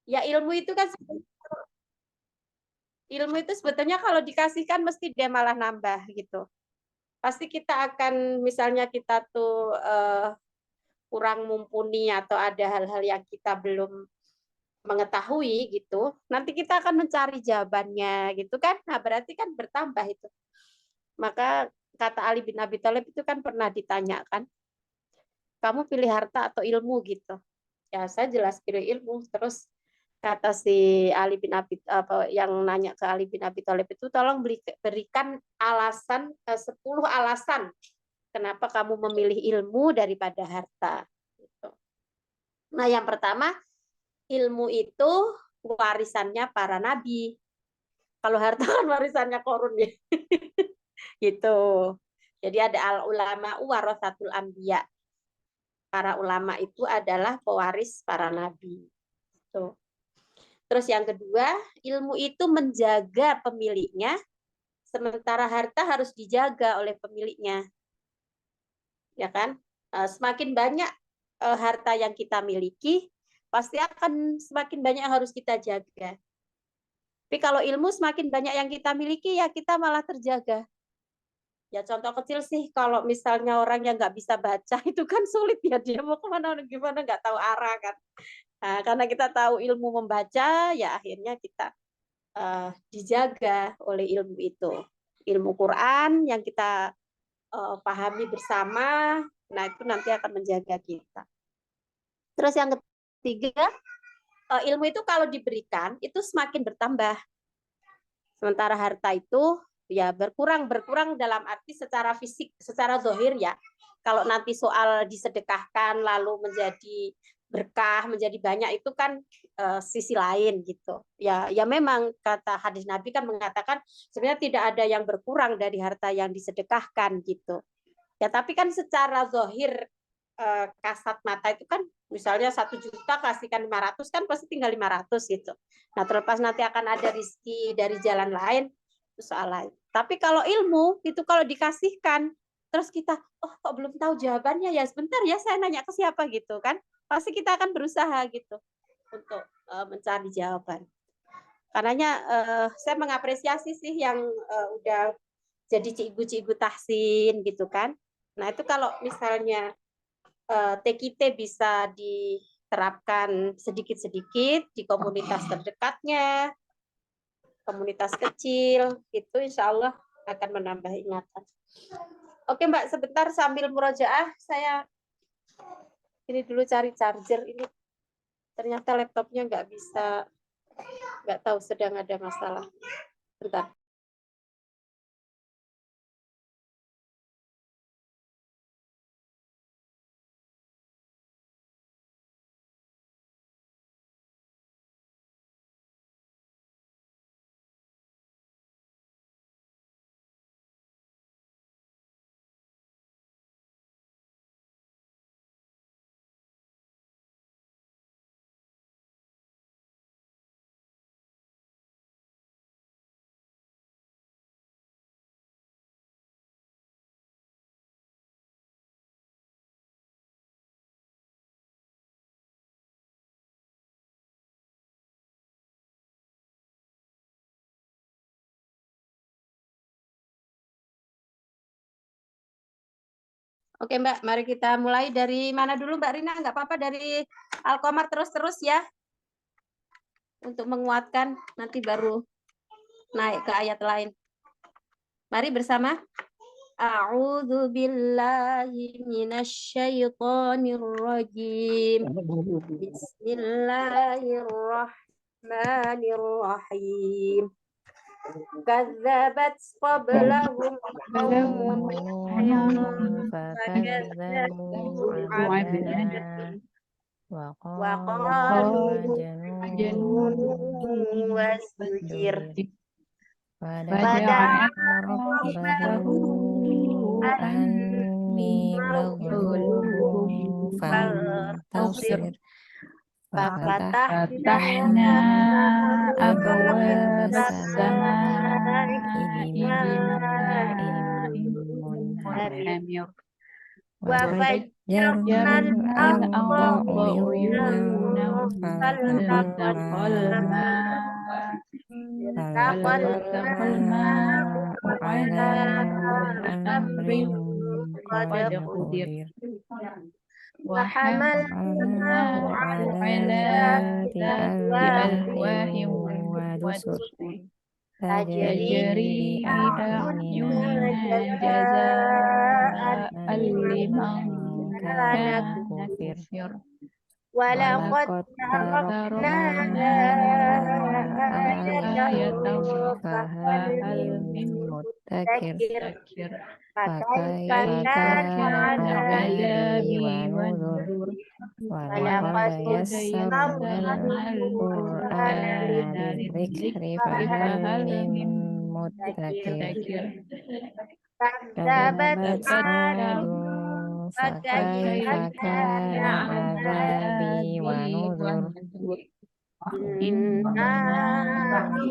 Ya ilmu itu sebetulnya kalau dikasihkan mesti dia malah nambah gitu. Pasti kita akan misalnya kita tuh kurang mumpuni atau ada hal-hal yang kita belum mengetahui gitu, nanti kita akan mencari jawabannya gitu kan. Nah, berarti kan bertambah itu. Maka kata Ali bin Abi Thalib itu kan pernah ditanyakan, kamu pilih harta atau ilmu gitu. Ya, saya jelas pilih ilmu. Terus kata si Ali bin Abi apa yang nanya ke Ali bin Abi Thalib itu, tolong berikan alasan 10 alasan kenapa kamu memilih ilmu daripada harta gitu. Nah, yang pertama, ilmu itu warisannya para nabi. Kalau harta kan warisannya korun ya. Gitu. Jadi ada al ulama warasatul anbiya. Para ulama itu adalah pewaris para nabi. Gitu. Terus yang kedua, ilmu itu menjaga pemiliknya, sementara harta harus dijaga oleh pemiliknya. Ya kan? Semakin banyak harta yang kita miliki, pasti akan semakin banyak yang harus kita jaga. Tapi kalau ilmu semakin banyak yang kita miliki, ya kita malah terjaga. Ya contoh kecil sih, kalau misalnya orang yang nggak bisa baca, itu kan sulit ya, dia mau kemana, gimana, nggak tahu arah kan. Nah, karena kita tahu ilmu membaca, ya akhirnya kita dijaga oleh ilmu itu. Ilmu Quran yang kita pahami bersama, nah itu nanti akan menjaga kita. Terus yang ketiga, ilmu itu kalau diberikan, itu semakin bertambah. Sementara harta itu ya berkurang dalam arti secara fisik, secara zohir ya. Kalau nanti soal disedekahkan lalu menjadi berkah, menjadi banyak, itu kan sisi lain gitu. Ya memang kata hadis Nabi kan mengatakan sebenarnya tidak ada yang berkurang dari harta yang disedekahkan gitu. Ya tapi kan secara zohir kasat mata itu kan misalnya 1 juta kasihkan 500 kan pasti tinggal 500 gitu. Nah terlepas nanti akan ada rezeki dari jalan lain, itu soal lain. Tapi kalau ilmu itu kalau dikasihkan terus kita kok belum tahu jawabannya, ya sebentar ya saya nanya ke siapa gitu kan, pasti kita akan berusaha gitu untuk mencari jawaban. Karenanya saya mengapresiasi sih yang udah jadi cikgu-cikgu tahsin gitu kan. Nah itu kalau misalnya TKT bisa diterapkan sedikit-sedikit di komunitas terdekatnya, komunitas kecil, itu insya Allah akan menambah ingatan. Oke Mbak, sebentar sambil murojaah, saya ini dulu cari charger ini. Ternyata laptopnya nggak tahu sedang ada masalah. Bentar. Oke Mbak, mari kita mulai dari mana dulu Mbak Rina? Nggak apa-apa, dari Alkomar terus-terus ya. Untuk menguatkan, nanti baru naik ke ayat lain. Mari bersama. A'udzu billahi minasyaitonir rajim. Bismillahirrahmanirrahim. Kazzabat qablahum qaum وقالوا مجنون وازدجر فدعا ربه أني مغلوب فانتصر ففتحنا أبواب السماء بماء منهمر يرنا الأرض الأرض عيونا عيونا فالتقى فالتقى الماء فالتقى الماء على أمر أمر قد قد قدر قدر وحملناه وحملناه على على ذات ذات ألواح ألواح ودسر ودسر تجري تجري بأعيننا بأعيننا جزاء جزاء لمن لمن كان كان كفر كفر ولقد ولقد تركناها تركناها آية آية فهل فهل من من مدكر مدكر فكيف كيف كان كان عذابي عذابي ونذر ونذر ولقد ولقد يسرنا يسرنا القرآن القرآن للذكر للذكر فهل فهل من من مدكر مدكر كذبت كذبت عاد عاد فكيف فكيف كان كان عذابي عذابي ونذر ونذر إنا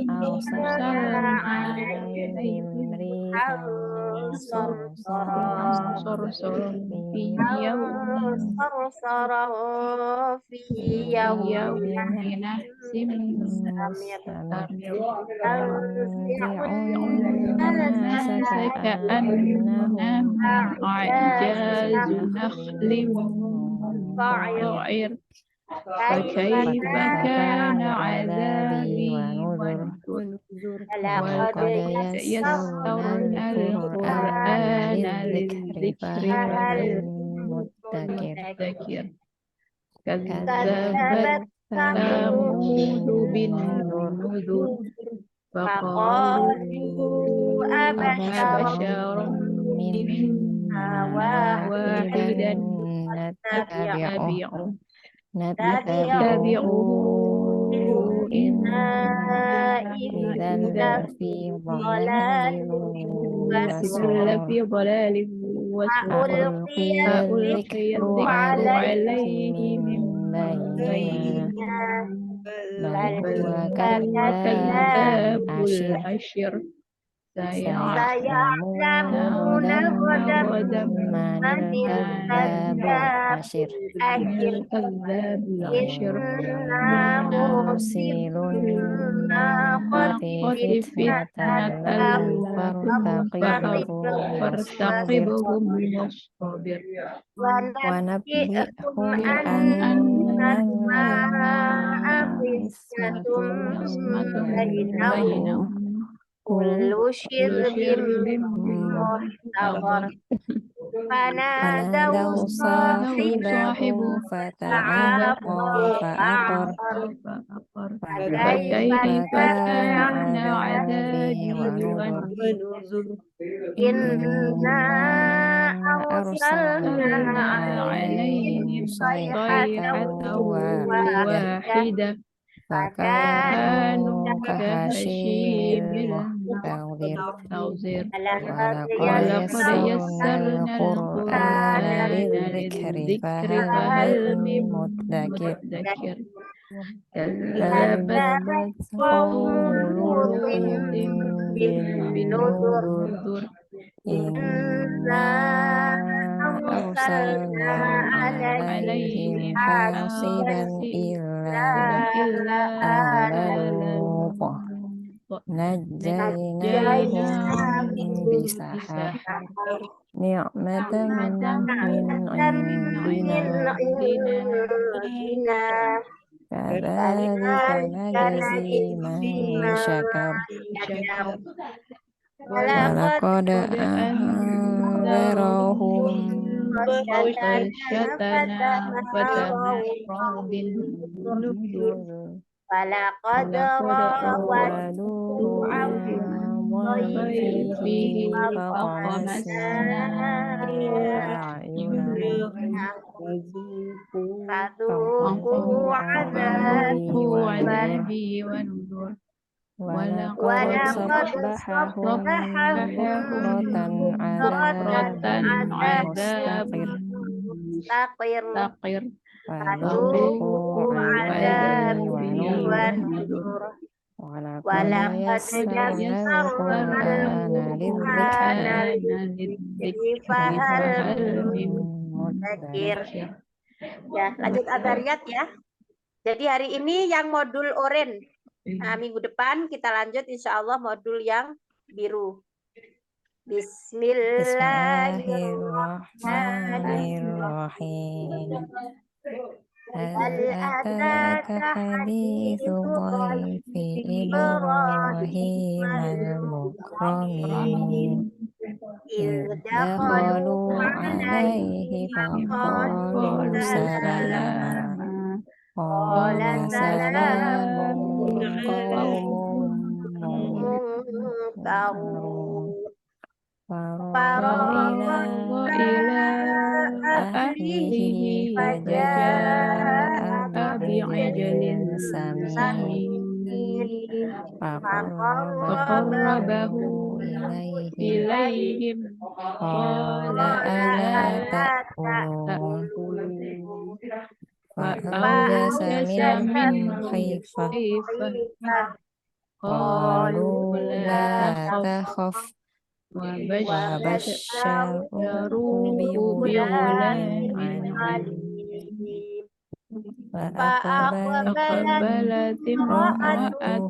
إنا أرسلنا أرسلنا عليهم إليهم ريحا صرصرا صرصر في يوم صرصرا في في يوم يوم نحس نحس مستمر مستمر تنزع تنزع الناس الناس كأنهم كأنهم أعجاز أعجاز نخل نخل منقعر منقعر كيف فكيف كان كان عذابي عذابي ونذر ونذر ولقد ولقد يسرنا يسرنا القرآن القرآن للذكر للذكر فهل فهل من مدكر مدكر كذبت كذبت ثمود ثمود بالنذر بالنذر فقالوا فقالوا أبشرا أبشرا منا منا واحدا واحدا نتبعه نتبعه نتبعه نتبعه إنا إنا إذا إذا لفي ضلال وسعر لفي ضلال وسعر ألقي فألقي الذكر الذكر عليه عليه من من بيننا بيننا بل بل هو هو كذاب كذاب عشر العشر سيعلمون سيعلمون غدا غدا من من الكذاب العشر الكذاب العشر إنا إنا مرسل الناقة الناقة فتنة فتنة لهم لهم فارتقبهم واصطبر فارتقبهم واصطبر ونبئهم بهم أن أن الماء قسمة قسمة بينهم بينهم كل كل شرب شرب محتضر محتضر فنادوا فنادوا صاحبهم صاحبهم فتعاطى فعقر فأقر فكيف فكيف كان كان عذابي عذابي ونذر ونذر إنا أرسلنا أرسلنا عليهم عليهم صيحة صيحة واحدة واحدة فكانوا فكانوا كهشيم كهشيم المحتضر المستنظر ولقد ولقد يسرنا يسرنا القرآن القرآن للذكر للذكر فهل فهل من من مدكر مدكر كذبت كذبت قوم قوم لوط لوط بالنذر بالنذر إنا أرسلنا أرسلنا عليهم عليهم حاصبا حاصبا إلا إلا آل آل لوط لوط نجيناهم نجيناهم بسحر بسحر نعمة نعمة من من عندنا عندنا كذلك نجزي من شكر شكر ولقد ولقد أنذرهم أنذرهم بطشتنا فتماروا بالنذر ولقد ولقد راودوه عن راودوه عن ضيفه ضيفه فطمسنا فطمسنا أعينهم فذوقوا عذابي فذوقوا ونذر عذابي ونذر ولقد ولقد صبحهم صبحهم بكرة بكرة عذاب عذاب مستقر مستقر فذوقوا فذوقوا عذابي عذابي ونذر ونذر ولقد ولقد يسرنا يسرنا القرآن للذكر القرآن للذكر فهل فهل من من Zakir. Ya, lanjut Adariyat ya. Jadi hari ini yang modul oranye. Nah, minggu depan kita lanjut insya Allah modul yang biru. Bismillahirrahmanirrahim. Hal ataka hadithu dhaifi Ibrahim al-mukramin idh dakhalu alaihi faqalu salama qala salamun qawmun munkarun Faraqa ila ahlihi faja'a bi'ijlin samin faqarrabahu ilaihim qala ala ta'kulun fa'awjasa minhum khifah qalu la takhaf وبشروه بغلام عليم فأقبلت امرأته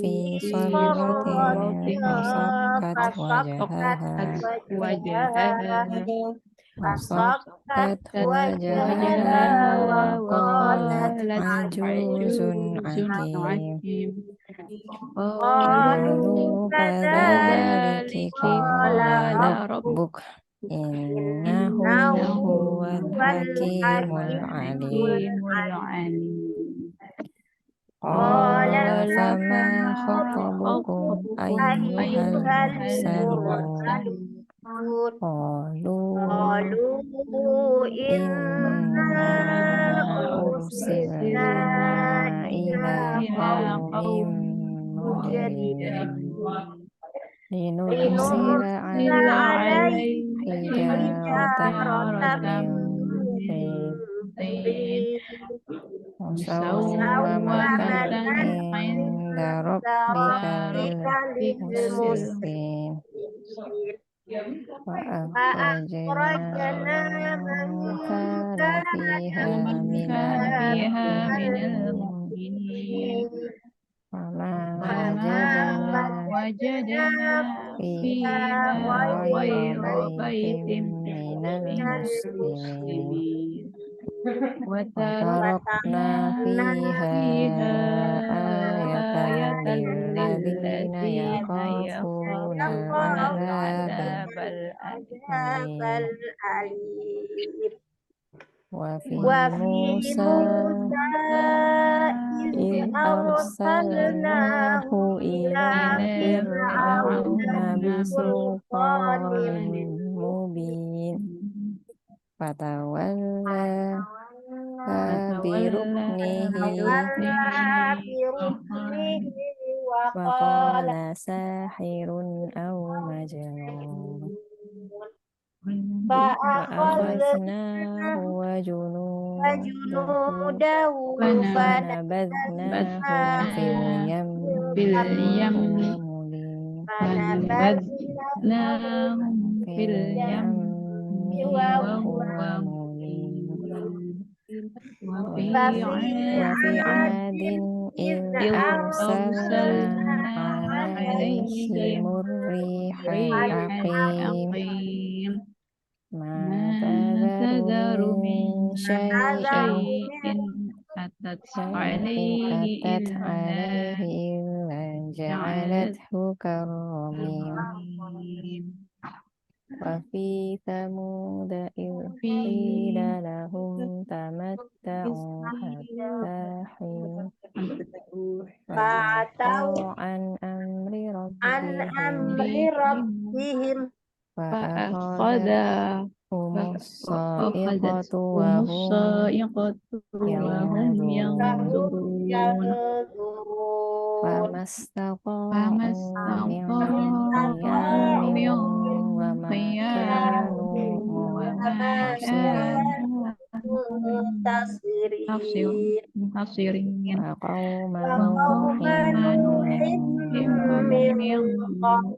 في صرة فصكت وجهها وقالت عجوز عقيم قالوا كذلك قال ربك إنه هو الحكيم العليم قال فما خطبكم أيها المرسلون قالوا إنا أرسلنا إلى قوم مجرمين لنرسل عليهم حجارة من طين مسومة عند ربك للمسرفين وأخرجنا من كان فيها من المؤمنين وما وجدنا فيها غير بيت من المسلمين وتركنا فيها آية للذين يخافون العذاب الأليم وفي موسى إذ أرسلناه إلى فرعون بسلطان مبين فتولى بركنه وقال ساحر أو مجنون فأخذناه وجنوده فنبذناهم في اليم وهو مليم وفي عاد إذ أرسلنا عليهم الريح العقيم ما تذر من شيء أتت عليه إلا جعلته كالرميم وفي ثمود إذ قيل لهم تمتعوا حتى حين فعتوا عن أمر ربهم فأخذهم الصاعقة وهم ينظرون فما استطاعوا من قيام وما كانوا منتصرين وقوم نوح من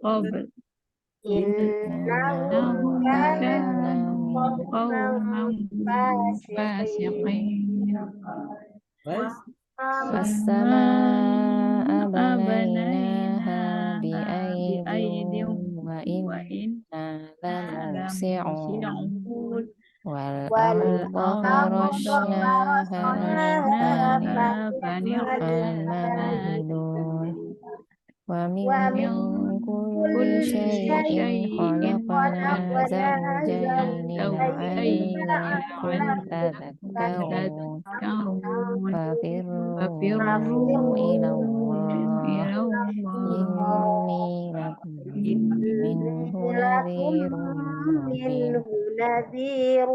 قبل إنه كان قوما فاسقين والسماء والسماء بنيناها بنيناها بأيد وإنا وإنا لموسعون لموسعون والأرض والأرض فرشناها فرشناها فنعم فنعم الماهدون الماهدون ومن ومن كل كل شيء شيء خلقنا خلقنا زوجين زوجين لعلكم لعلكم تذكرون تذكرون ففروا إلى ففروا الله إلى الله إني لكم منه إني نذير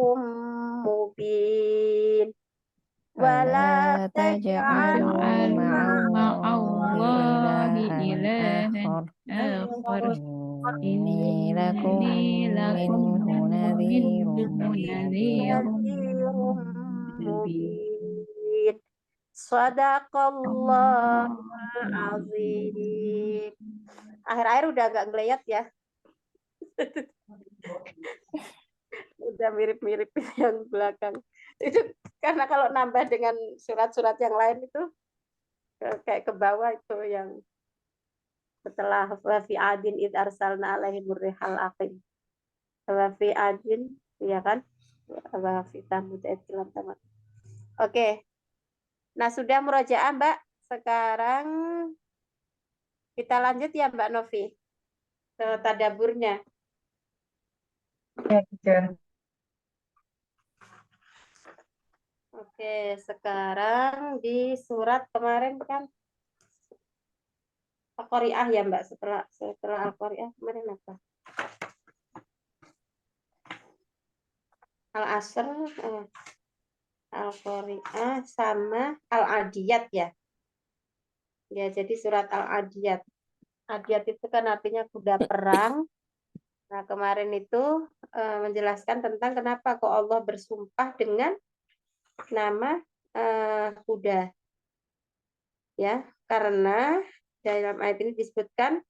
مبين ولا تجعلوا تجعلوا مع مع الله الله إلها إلها آخر آخر إني لكم إني لكم منه نذير منه نذير مبين مبين Sadaqallahul الله azim. Akhir-akhir udah agak ngeliat ya. Udah mirip-mirip yang belakang. Itu karena kalau nambah dengan surat-surat yang lain itu kayak ke bawah itu yang setelah wa fi adin id arsalna alaihim rihal aqim. Wa fi adin, ya kan? Wa fi tamud tamat. Oke. Nah, sudah murojaah, Mbak. Sekarang kita lanjut ya, Mbak Novi, ke tadaburnya. Ya, teacher. Oke, sekarang di surat kemarin kan Al-Qari'ah ya, Mbak. Setelah Al-Qari'ah kemarin apa? Al-Asr, Al-Qari'ah sama Al-Adiyat ya. Ya, jadi surat Al-Adiyat. Adiyat itu kan artinya kuda perang. Nah, kemarin itu menjelaskan tentang kenapa kok Allah bersumpah dengan nama kuda. Ya, karena dalam ayat ini disebutkan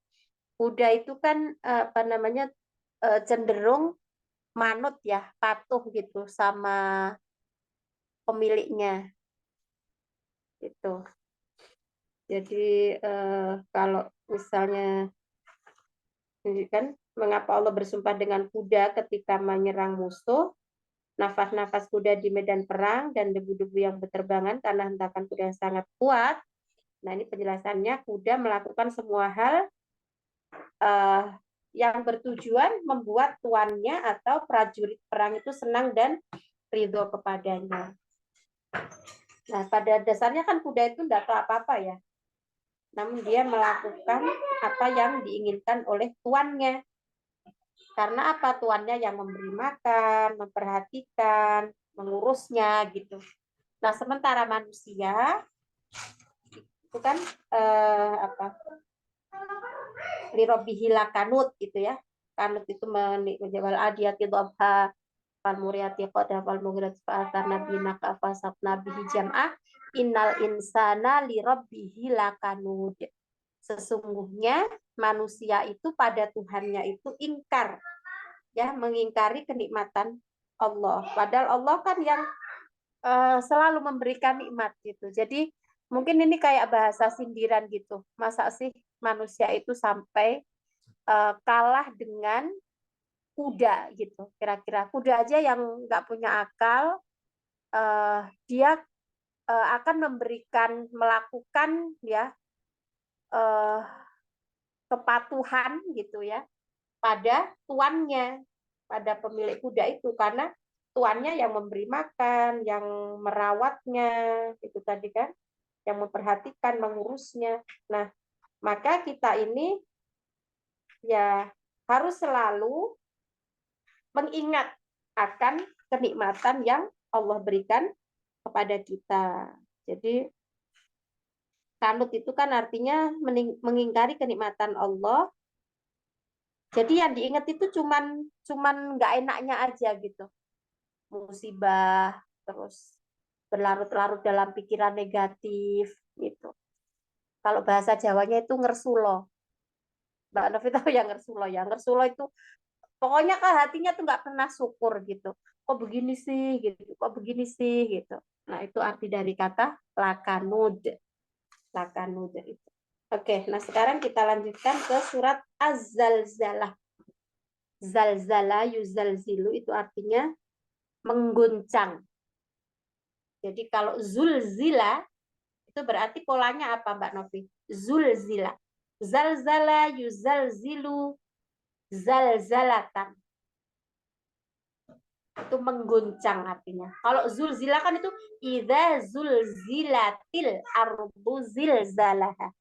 kuda itu kan apa namanya cenderung manut ya, patuh gitu sama pemiliknya. Itu. Jadi kalau misalnya ini kan mengapa Allah bersumpah dengan kuda ketika menyerang musuh, nafas-nafas kuda di medan perang dan debu-debu yang berterbangan karena hentakan kuda yang sangat kuat. Nah, ini penjelasannya kuda melakukan semua hal yang bertujuan membuat tuannya atau prajurit perang itu senang dan ridho kepadanya. Nah, pada dasarnya kan kuda itu tidak tahu apa-apa ya. Namun dia melakukan apa yang diinginkan oleh tuannya. Karena apa? Tuannya yang memberi makan, memperhatikan, mengurusnya gitu. Nah, sementara manusia itu kan apa? Lirabbihi lakanut gitu ya. Kanut itu menjawal adiyati dhabha fal muriyati qadha fal mughirati fa'athar nabiyina kafasat nabihi jam'ah innal insana lirabbihi lakanud. Sesungguhnya manusia itu pada Tuhannya itu ingkar, ya, mengingkari kenikmatan Allah. Padahal Allah kan yang selalu memberikan nikmat gitu. Jadi mungkin ini kayak bahasa sindiran gitu. Masa sih manusia itu sampai kalah dengan kuda gitu. Kira-kira kuda aja yang nggak punya akal, dia akan melakukan ya kepatuhan gitu ya pada tuannya, pada pemilik kuda itu, karena tuannya yang memberi makan, yang merawatnya, itu tadi kan, yang memperhatikan, mengurusnya. Nah, maka kita ini ya harus selalu mengingat akan kenikmatan yang Allah berikan kepada kita. Jadi kanut itu kan artinya mengingkari kenikmatan Allah. Jadi yang diingat itu cuman nggak enaknya aja gitu. Musibah, terus berlarut-larut dalam pikiran negatif gitu. Kalau bahasa Jawanya itu ngersulo. Mbak Novi tahu ya ngersulo ya. Ngersulo itu Pokoknya ke hatinya tuh nggak pernah syukur gitu. Kok begini sih gitu, kok begini sih gitu. Nah, itu arti dari kata lakanud. Lakanud itu. Oke, nah sekarang kita lanjutkan ke surat Az-Zalzalah. Zalzala yuzalzilu itu artinya mengguncang. Jadi kalau zulzila itu berarti polanya apa Mbak Novi? Zulzila. Zalzala yuzalzilu zalzalatan. Itu mengguncang artinya. Kalau zulzila kan itu idza zulzilatil ardu zilzalaha.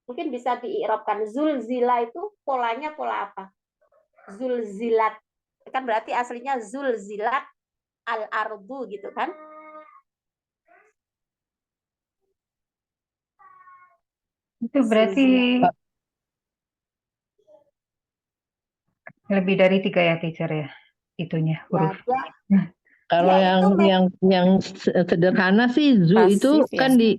Mungkin bisa diirobkan. Zulzila itu polanya pola apa? Zulzilat. Kan berarti aslinya zulzilat al-ardu gitu kan? Itu berarti Zulzilat. lebih dari 3 ya, teacher ya, itunya Ya, huruf. Kalau dia itu yang sederhana sih zu itu Pasif ya. kan di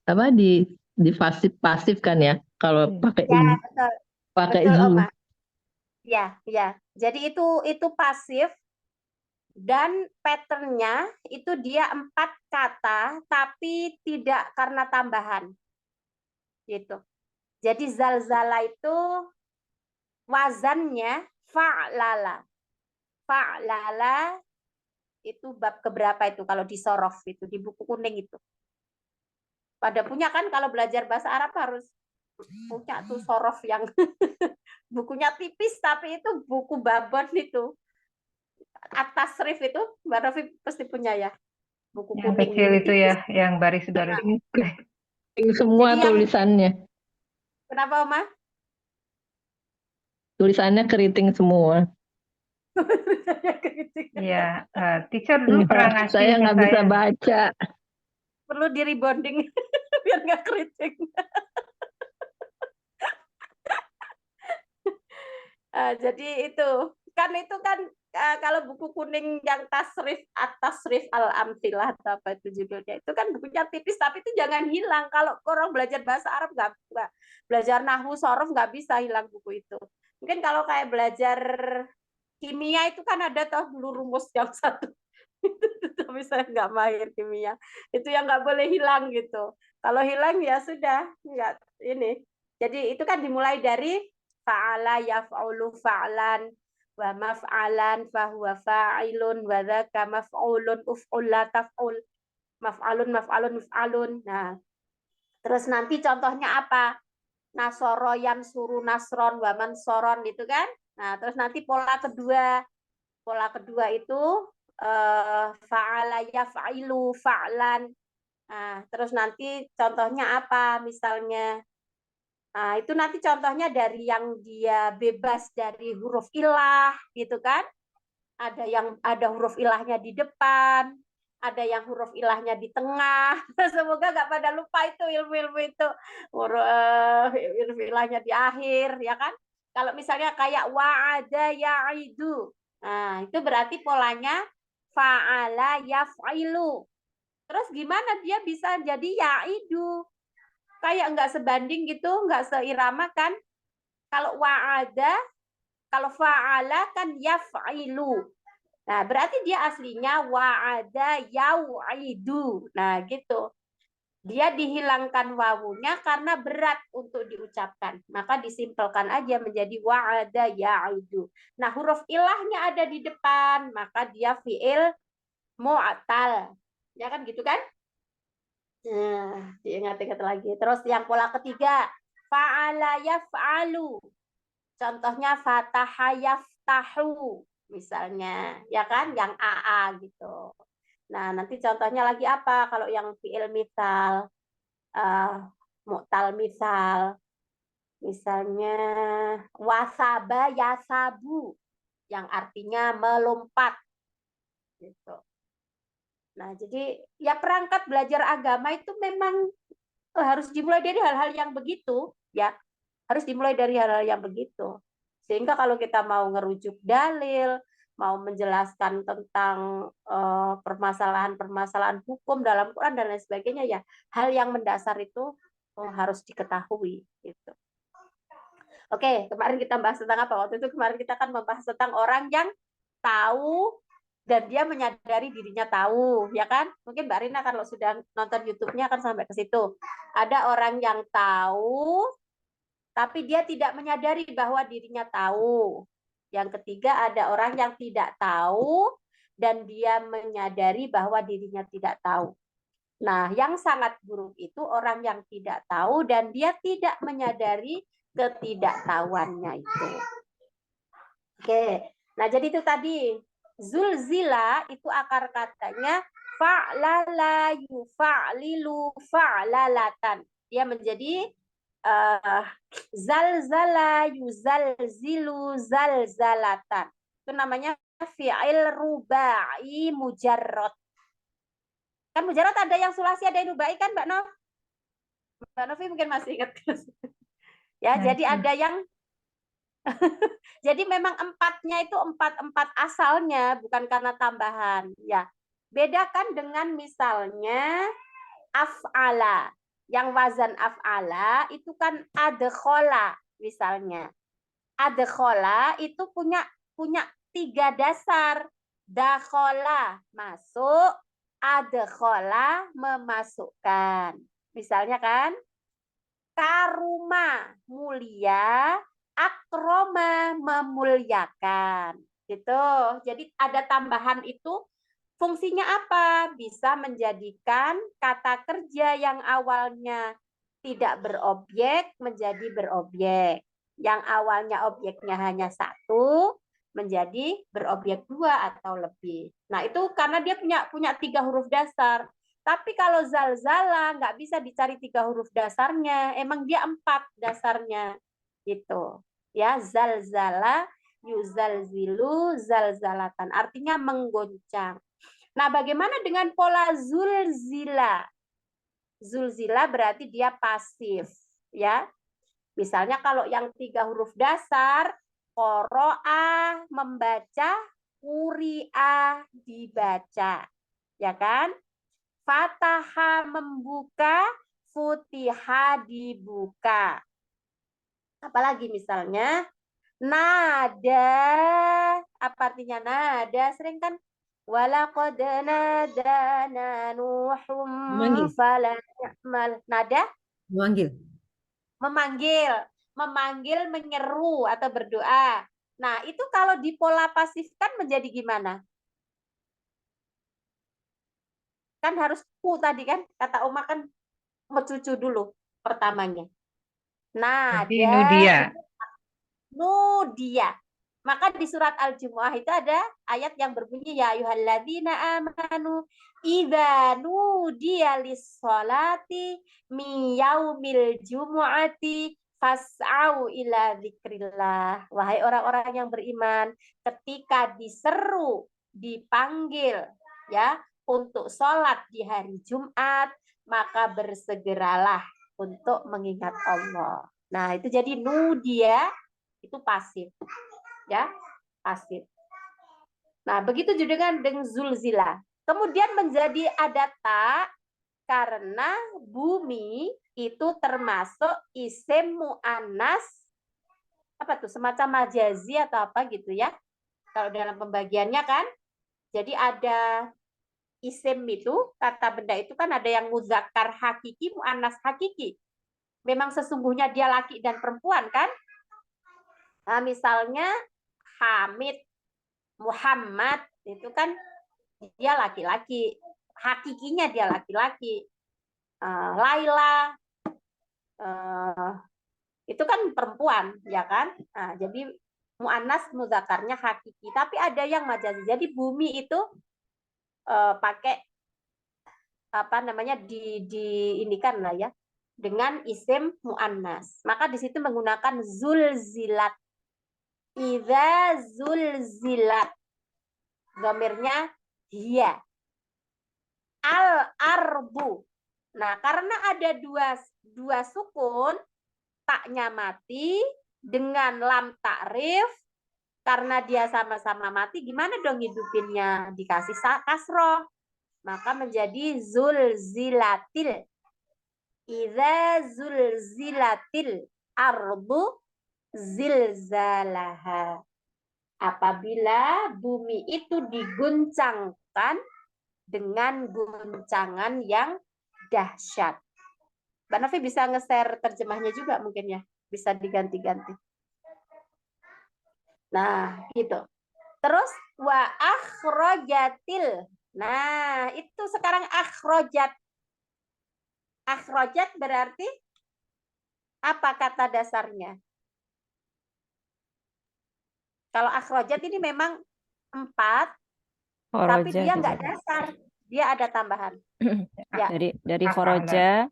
apa di pasif kan ya. Kalau pakai ya betul, pakai betul zu. Oma. Ya, ya. Jadi itu pasif dan patternnya itu dia 4 kata tapi tidak karena tambahan. Gitu. Jadi zalzala itu wazannya fa'lala. Fa'lala itu bab keberapa itu kalau di sorof itu di buku kuning itu. Pada punya kan kalau belajar bahasa Arab harus punya tuh sorof yang bukunya tipis tapi itu buku babon itu. Atas rif itu Mbak Novi pasti punya ya. Buku Yang kuning kecil itu tipis. ya, yang baris-baris. Semua Jadi yang tulisannya. kenapa Oma? Tulisannya keriting semua. Iya, teacher dulu pernah ngasih Saya ke nggak bisa saya. baca. Perlu di rebonding biar nggak keriting. Jadi itu kan kalau buku kuning yang tasrif atas tasrif al-amtilah atau apa itu judulnya itu kan bukunya tipis tapi itu jangan hilang kalau orang belajar bahasa Arab nggak belajar nahwu sorof nggak bisa hilang buku itu. Mungkin kalau kayak belajar kimia itu kan ada toh dulu rumus yang satu tapi saya nggak mahir kimia itu yang nggak boleh hilang gitu. Kalau hilang ya sudah nggak ini. Jadi itu kan dimulai dari fa'ala yaf'ulu fa'lan wa maf'alan fahuwa fa'ilun wa dzaka maf'ulun uf'ul la taf'ul maf'alun maf'alun maf'alun. Nah, terus nanti contohnya apa? Nasoro yansuru nasron wa mansoron itu kan. Nah, terus nanti pola kedua itu fa'ala yaf'ilu fa'lan. Nah, terus nanti contohnya apa? Misalnya nah, itu nanti contohnya dari yang dia bebas dari huruf ilah, gitu kan? Ada huruf ilahnya di depan, ada yang huruf ilahnya di tengah. Semoga nggak pada lupa itu ilmu-ilmu itu. Huruf ilahnya di akhir, ya kan? Kalau misalnya kayak wa'ada ya'idu. Nah, itu berarti polanya fa'ala yaf'ilu. Terus gimana dia bisa jadi ya'idu? Kayak nggak sebanding gitu, nggak seirama kan. Kalau wa'ada, kalau fa'ala kan yaf'ilu. Nah, berarti dia aslinya wa'ada yau'idu. Nah, gitu. Dia dihilangkan wawunya karena berat untuk diucapkan. Maka disimpelkan aja menjadi wa'ada ya'idu. Nah, huruf ilahnya ada di depan, maka dia fi'il mu'tal. Ya kan gitu kan? Nah, diingat-ingat lagi. Terus yang pola ketiga, fa'ala yaf'alu. Contohnya fataha yaftahu misalnya, ya kan? Yang AA gitu. Nah, nanti contohnya lagi apa? Kalau yang fi'il misal, mu'tal misal, misalnya wasaba yasabu, yang artinya melompat gitu. Nah, jadi ya perangkat belajar agama itu memang harus dimulai dari hal-hal yang begitu, ya. Harus dimulai dari hal-hal yang begitu. Sehingga kalau kita mau ngerujuk dalil, mau menjelaskan tentang permasalahan-permasalahan hukum dalam Quran dan lain sebagainya, ya hal yang mendasar itu harus diketahui gitu. Oke, kemarin kita bahas tentang apa? Waktu itu kemarin kita kan membahas tentang orang yang tahu dan dia menyadari dirinya tahu, ya kan? Mungkin Mbak Rina kalau sudah nonton YouTube-nya akan sampai ke situ. Ada orang yang tahu, tapi dia tidak menyadari bahwa dirinya tahu. Yang ketiga ada orang yang tidak tahu dan dia menyadari bahwa dirinya tidak tahu. Nah, yang sangat buruk itu orang yang tidak tahu dan dia tidak menyadari ketidaktahuannya itu. Oke, nah jadi itu tadi zulzila itu akar katanya fa'lala yufa'lilu fa'lalatan. Dia menjadi zalzala yuzalzilu zalzalatan. Itu namanya fi'il rubai mujarrad. Kan mujarrad ada yang sulasi, ada yang rubai kan Mbak Nov? Mbak Novi mungkin masih ingat. Ya, jadi ada yang jadi memang empatnya itu empat asalnya, bukan karena tambahan. Ya, bedakan dengan misalnya af'ala. Yang wazan af'ala itu kan adkhola misalnya. Adkhola itu punya 3 dasar. Dakhola masuk, adkhola memasukkan. Misalnya kan, karuma mulia, akroma memuliakan. Gitu. Jadi ada tambahan itu fungsinya apa? Bisa menjadikan kata kerja yang awalnya tidak berobjek menjadi berobjek. Yang awalnya objeknya hanya 1 menjadi berobjek 2 atau lebih. Nah, itu karena dia punya 3 huruf dasar. Tapi kalau zalzala nggak bisa dicari 3 huruf dasarnya, emang dia 4 dasarnya, gitu. Ya, zalzala, yuzalzilu, zalzalatan, artinya menggoncang. Nah, bagaimana dengan pola zulzila? Zulzila berarti dia pasif, ya. Misalnya kalau yang 3 huruf dasar, qoro'ah membaca, quri'ah dibaca, ya kan? Fataha membuka, futiha dibuka. Apalagi misalnya nada, apa artinya nada? Sering kan walaqad nadana nuhum fala ya'mal. Nada Memanggil. memanggil, menyeru atau berdoa. Nah, itu kalau di pola pasifkan menjadi gimana? Kan harus ku tadi kan, kata Oma kan mencucu dulu pertamanya. Berarti Nada, nudia. nudia. Maka di surat Al-Jumu'ah itu ada ayat yang berbunyi ya ayyuhalladzina amanu idza nudiya lis-sholati min yaumil jumu'ati fas'au ila dzikrillah. Wahai orang-orang yang beriman, ketika diseru, dipanggil ya untuk sholat di hari Jumat, maka bersegeralah untuk mengingat Allah. Nah, itu jadi nudia itu pasif. Ya, pasif. Nah, begitu juga dengan zulzila. Kemudian menjadi ada ta karena bumi itu termasuk isim mu'annas, apa tuh, semacam majazi atau apa gitu ya. Kalau dalam pembagiannya kan, jadi ada isim itu, kata benda itu kan ada yang muzakkar hakiki, mu'annas hakiki. Memang sesungguhnya dia laki dan perempuan kan. Nah, misalnya Hamid, Muhammad itu kan dia laki-laki, hakikinya dia laki-laki. Laila itu kan perempuan, ya kan? Nah, jadi muannas muzakarnya hakiki, tapi ada yang majazi. Jadi bumi itu pakai apa namanya di inikan lah ya dengan isim muannas. Maka di situ menggunakan zulzilat. Idza zulzilat. Dhamirnya hiya. Al-arbu. Nah, karena ada dua sukun, taknya mati dengan lam takrif, karena dia sama-sama mati, gimana dong hidupinnya? Dikasih kasroh. Maka menjadi zulzilatil. Idza zulzilatil arbu zilzalaha. Apabila bumi itu diguncangkan dengan guncangan yang dahsyat. Mbak Novi bisa nge-share terjemahnya juga mungkin ya. Bisa diganti-ganti. Nah, gitu. Terus wa akhrojatil. Nah, itu sekarang akhrojat. Akhrojat berarti apa kata dasarnya? Kalau akhrojat ini memang 4, tapi Khoroja dia gitu. nggak dasar. Dia ada tambahan. Ya, Dari Apa khoroja,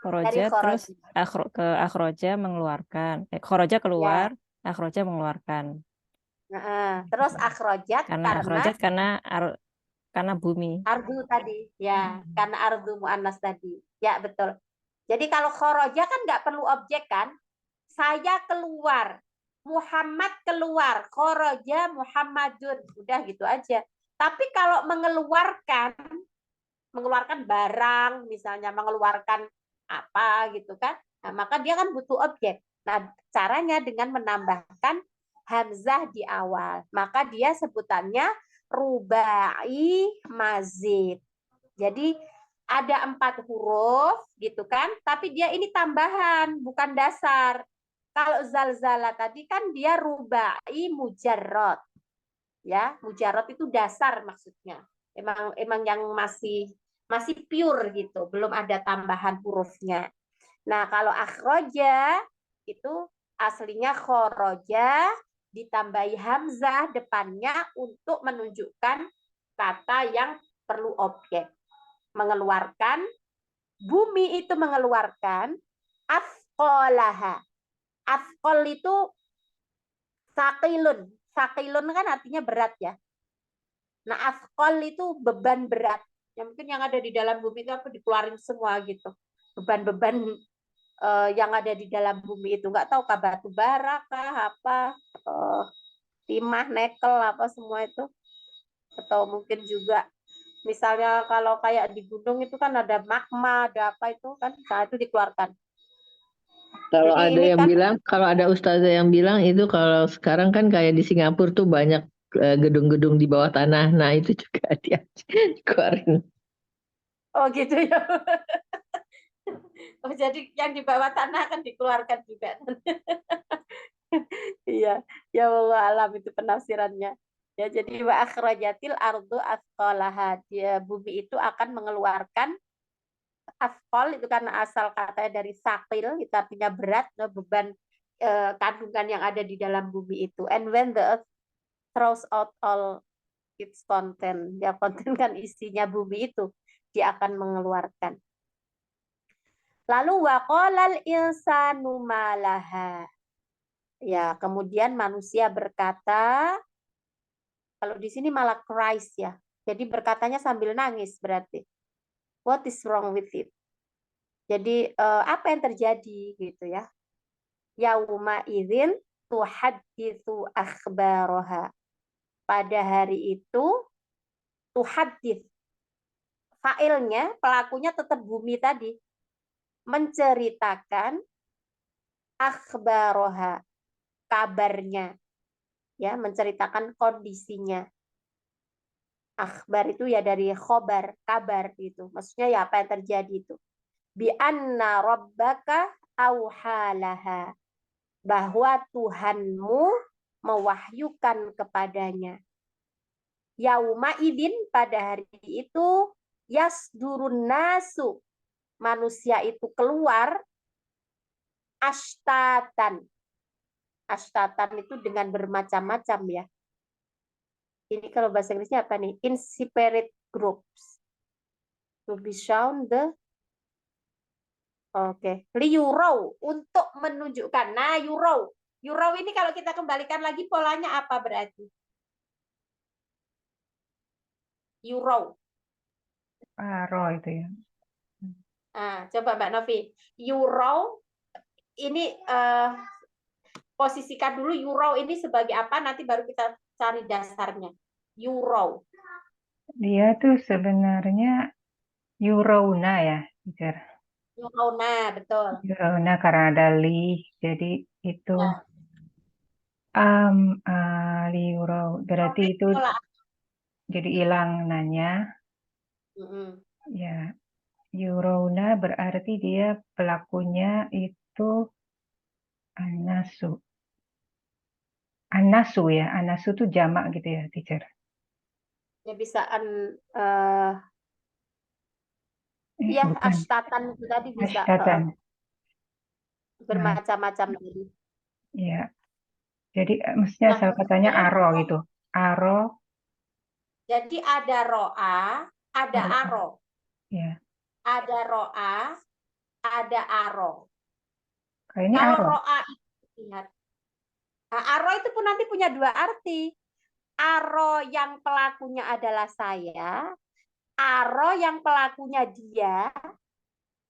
dari terus kharaj. ke akhroja mengeluarkan. Khoroja Ya. keluar, akhroja mengeluarkan. Nah, terus akhrojat Karena bumi. ardu tadi. Ya, karena ardu mu'annas tadi. Ya, betul. Jadi kalau khoroja kan nggak perlu objek kan? Saya keluar. Muhammad keluar. Khoroja Muhammadun. Udah gitu aja. Tapi kalau mengeluarkan barang, misalnya mengeluarkan apa gitu kan, nah, maka dia kan butuh objek. Nah, caranya dengan menambahkan hamzah di awal. Maka dia sebutannya rubai mazid. Jadi ada 4 huruf gitu kan, tapi dia ini tambahan, bukan dasar. Kalau zalzala tadi kan dia rubai mujarrad. Ya, mujarrad itu dasar maksudnya. Emang yang masih pure gitu, belum ada tambahan hurufnya. Nah, kalau akhroja itu aslinya khoroja ditambahi hamzah depannya untuk menunjukkan kata yang perlu objek. Mengeluarkan, bumi itu mengeluarkan afqolaha. Afqol itu sakilun. Sakilun kan artinya berat ya. Nah, afqol itu beban berat. Ya, mungkin yang ada di dalam bumi itu apa dikeluarin semua gitu. Beban-beban yang ada di dalam bumi itu nggak tahu kah batu bara kah apa timah nikel apa semua itu, atau mungkin juga misalnya kalau kayak di gunung itu kan ada magma, ada apa itu kan, nah itu dikeluarkan. Kalau Jadi ada ini yang kan bilang, kalau ada ustazah yang bilang itu kalau sekarang kan kayak di Singapura tuh banyak gedung-gedung di bawah tanah. Nah, itu juga dia dikeluarin. oh gitu ya. Oh, jadi yang di bawah tanah akan dikeluarkan juga. Iya, ya Allah alam itu penafsirannya. Ya, jadi wa akhrajatil ardu asqalaha. Dia bumi itu akan mengeluarkan asqal itu karena asal katanya dari sakil, itu artinya berat, beban kandungan yang ada di dalam bumi itu. And when the earth throws out all its content, ya konten kan isinya bumi itu, dia akan mengeluarkan. Lalu waqalal insanu malaha. Ya, kemudian manusia berkata, kalau di sini malah cries ya. Jadi berkatanya sambil nangis berarti. What is wrong with it? Jadi apa yang terjadi gitu ya? Yauma idzin tuhadditsu akhbaraha. Pada hari itu tuhaddits. Failnya, pelakunya tetap bumi tadi. Menceritakan akhbaraha, kabarnya. Ya, menceritakan kondisinya. Akhbar itu ya dari khobar, kabar gitu. Maksudnya ya apa yang terjadi itu. Bi anna rabbaka auhalaha. Bahwa Tuhanmu mewahyukan kepadanya. Yauma idin, pada hari itu yasdurun nasu. Manusia itu keluar ashtatan. Ashtatan itu dengan bermacam-macam ya. Ini kalau bahasa Inggrisnya apa nih? In separate groups. To be shown the liyurau, untuk menunjukkan. Nah, yurau. Yurau ini kalau kita kembalikan lagi polanya apa berarti? Yurau. Paro itu ya. Nah, coba Mbak Novi. Yurau ini posisikan dulu yurau ini sebagai apa, nanti baru kita cari dasarnya. Yurau. Dia tuh sebenarnya Eurona ya, teacher. Yurauna, betul. Eurona karena ada li, jadi itu Ya. Liuro berarti itu Pola. jadi hilang nanya. Mm-mm. Ya, Eurona berarti dia pelakunya itu anasu. Anasu ya, anasu tuh jamak gitu ya, teacher. Ya bisa ya Bukan. ashtatan itu tadi bisa Ashtatan. Nah, bermacam-macam tadi. ya. Jadi mestinya Nah, asal katanya aro gitu. Aro, jadi ada roa, ada Roa. aro, Ya. ada roa, ada aro. Kayaknya Kalau aro. roa itu lihat, nah, aro itu pun nanti punya dua arti. Aro yang pelakunya adalah saya, aro yang pelakunya dia,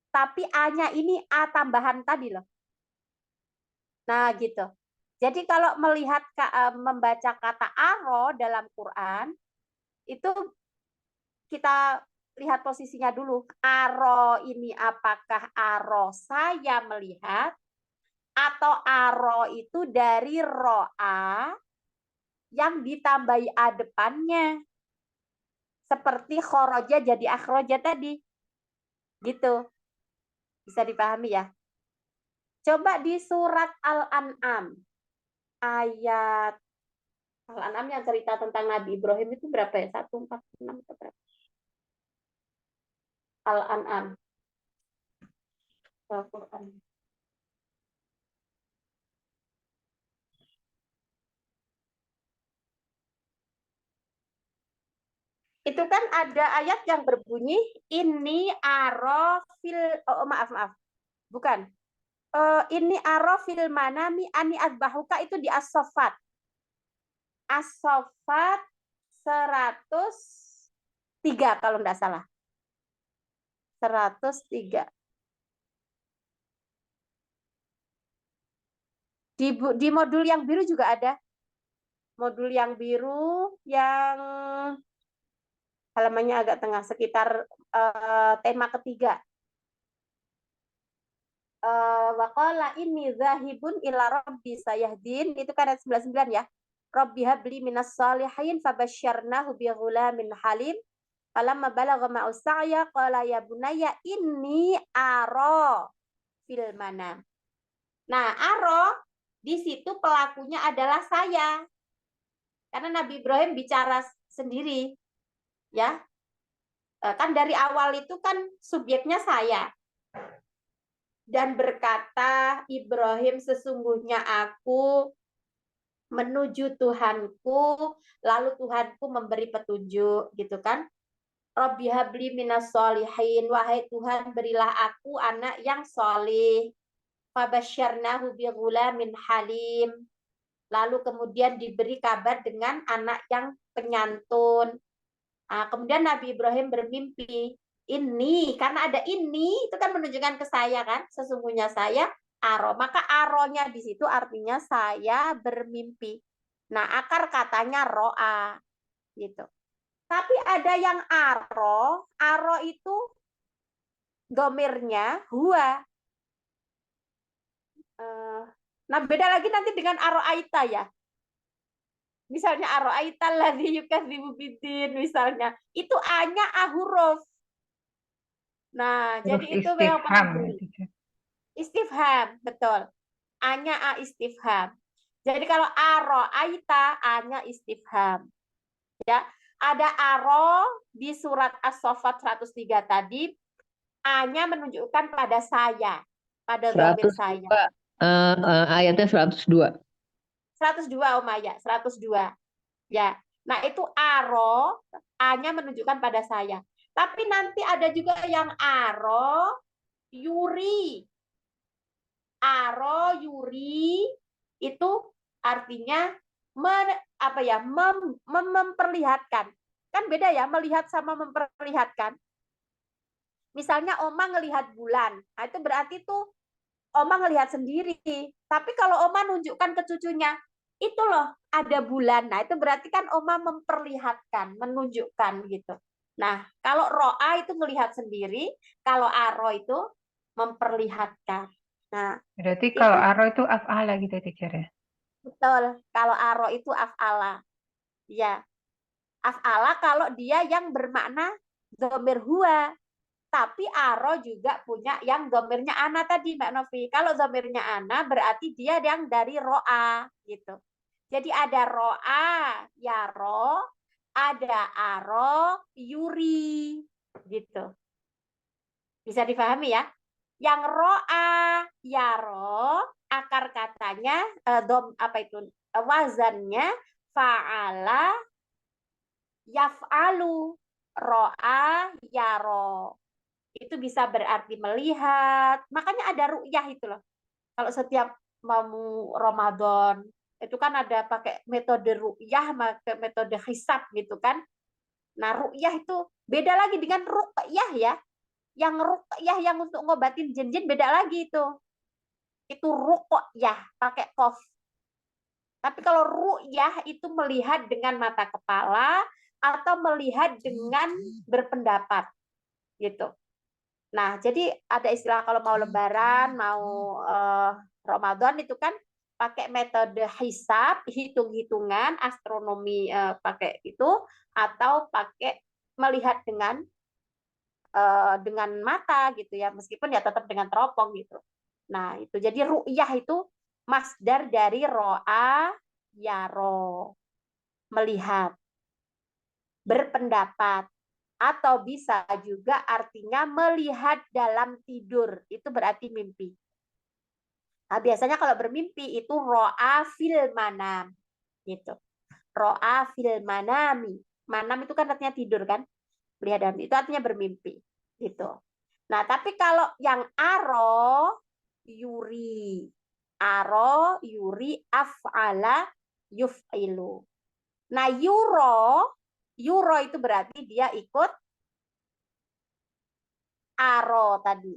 tapi A-nya ini A tambahan tadi loh. Nah, gitu. Jadi kalau melihat membaca kata aro dalam Quran, itu kita lihat posisinya dulu. Aro ini apakah aro saya melihat, atau aro itu dari ro'a yang ditambahi a depannya. Seperti khoroja jadi akhroja tadi. Gitu. Bisa dipahami ya? Coba di surat Al-An'am. Ayat Al-An'am yang cerita tentang Nabi Ibrahim itu berapa ya? 146 atau berapa? Al-An'am. Al-Quran. Itu kan ada ayat yang berbunyi ini arofil, oh maaf, bukan. Ini arofil manami ani adbahuka itu di as-saffat. As-saffat 103 kalau enggak salah. 103. Di modul yang biru juga ada. Modul yang biru yang halamannya agak tengah, sekitar tema ketiga. Waqala inni zahibun ila rabbi sayahdin, itu kan ayat 99 ya. Rabbi habli minas salihin fabasyarnahu bi ghulamin halim. Falamma balagha ma'u sa'ya qala ya bunayya inni ara fil manam. Nah, aro di situ pelakunya adalah saya. Karena Nabi Ibrahim bicara sendiri. Ya. Kan dari awal itu kan subjeknya saya. Dan berkata Ibrahim, sesungguhnya aku menuju Tuhanku, lalu Tuhanku memberi petunjuk, gitu kan. Rabbi habli minas solihin, wahai Tuhan berilah aku anak yang solih. Fabasyarnahu bi ghulamin halim. Lalu kemudian diberi kabar dengan anak yang penyantun. Nah, kemudian Nabi Ibrahim bermimpi. Ini, karena ada ini, itu kan menunjukkan ke saya kan, sesungguhnya saya aro. Maka aronya di situ artinya saya bermimpi. Nah, akar katanya ro'a. Gitu. Tapi ada yang aro itu domirnya huwa. Nah, beda lagi nanti dengan aro aita ya. Misalnya aro aita ladzi yukadzibu biddin misalnya. Itu A-nya A huruf. Nah, Huruf jadi itu memang istifham ya, penting. teacher. Istifham, betul. A-nya A istifham. Jadi kalau aro aita, A-nya istifham. Ya, ada aro di surat As-Saffat 103 tadi, A-nya menunjukkan pada saya, pada dhamir saya. Ayatnya 102. 102 Maya, 102. Ya. Nah, itu aro, A-nya menunjukkan pada saya. Tapi nanti ada juga yang aro yuri. Aro yuri itu artinya memperlihatkan. Kan beda ya, melihat sama memperlihatkan. Misalnya Oma ngelihat bulan. Nah, itu berarti tuh Oma ngelihat sendiri. Tapi kalau Oma nunjukkan ke cucunya, itu loh ada bulan. Nah, itu berarti kan Oma memperlihatkan, menunjukkan gitu. Nah, kalau ro'a itu melihat sendiri, kalau aro itu memperlihatkan. Nah, Berarti itu kalau aro itu af'ala gitu, teacher ya. Betul. Kalau aro itu af'ala. Ya, af'ala kalau dia yang bermakna dhamir huwa. Tapi aro juga punya yang dhamirnya ana tadi, Mbak Novi. Kalau dhamirnya ana berarti dia yang dari ro'a gitu. Jadi ada ro'a, yaro, ada aro, yuri gitu. Bisa difahami ya? Yang ro'a, yaro, akar katanya wazannya fa'ala yaf'alu, ro'a yaro. Itu bisa berarti melihat. Makanya ada ru'yah itu loh. Kalau setiap mau Ramadan, itu kan ada pakai metode ru'yah, pakai metode hisab gitu kan. Nah, ru'yah itu beda lagi dengan ruqyah ya. Yang ruqyah yang untuk ngobatin jin-jin beda lagi itu. Itu ruqyah, pakai qaf. Tapi kalau ru'yah itu melihat dengan mata kepala atau melihat dengan berpendapat gitu. Nah, jadi ada istilah kalau mau lebaran, mau Ramadan itu kan pakai metode hisab, hitung-hitungan, astronomi pakai itu, atau pakai melihat dengan mata gitu ya, meskipun ya tetap dengan teropong gitu. Nah, itu jadi ru'yah itu masdar dari ro'a yaro, melihat, berpendapat, atau bisa juga artinya melihat dalam tidur. Itu berarti mimpi. Nah, biasanya kalau bermimpi itu ro'a fil manam gitu. Ro'a fil manami. Manam itu kan artinya tidur kan? Melihat dalam itu artinya bermimpi gitu. Nah, tapi kalau yang aro yuri. Aro yuri af'ala yuf'ilu. Nah, yuro itu berarti dia ikut aro tadi.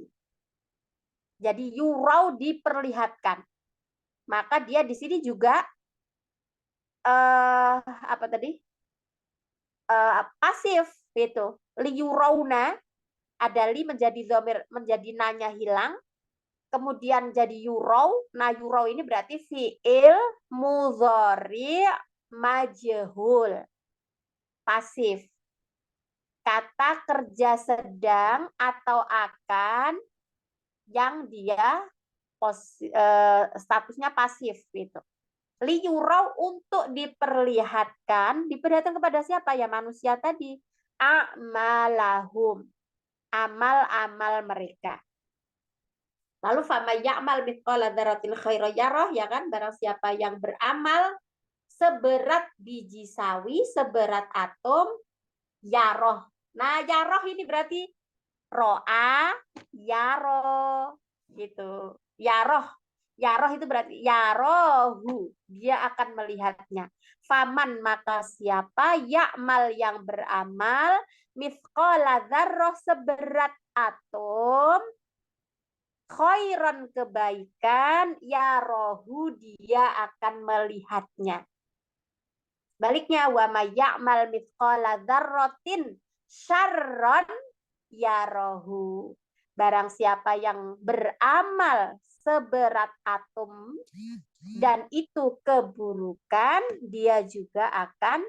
Jadi yurau diperlihatkan. Maka dia di sini juga apa tadi? Pasif itu. Liyurauna ada li menjadi dhamir, menjadi nanya hilang. Kemudian jadi yurau. Nah, yurau ini berarti fi'il mudhari majhul. Pasif. Kata kerja sedang atau akan yang dia statusnya pasif gitu. Liyurau untuk diperlihatkan kepada siapa ya? Manusia tadi. A'malahum. Amal-amal mereka. Lalu fama ya'mal mithqala dzarratin khairan yarah, ya kan? Barang siapa yang beramal seberat biji sawi, seberat atom, yaroh. Nah, yaroh ini berarti ro'a, yaroh gitu. Yaroh itu berarti yarohu, dia akan melihatnya. Faman maka siapa ya'mal yang beramal mithqala dzarrah seberat atom, khairan kebaikan, yarohu dia akan melihatnya. Baliknya wa may ya'mal mithqala dzarratin syarran yarohu. Barang siapa yang beramal seberat atom dan itu keburukan, dia juga akan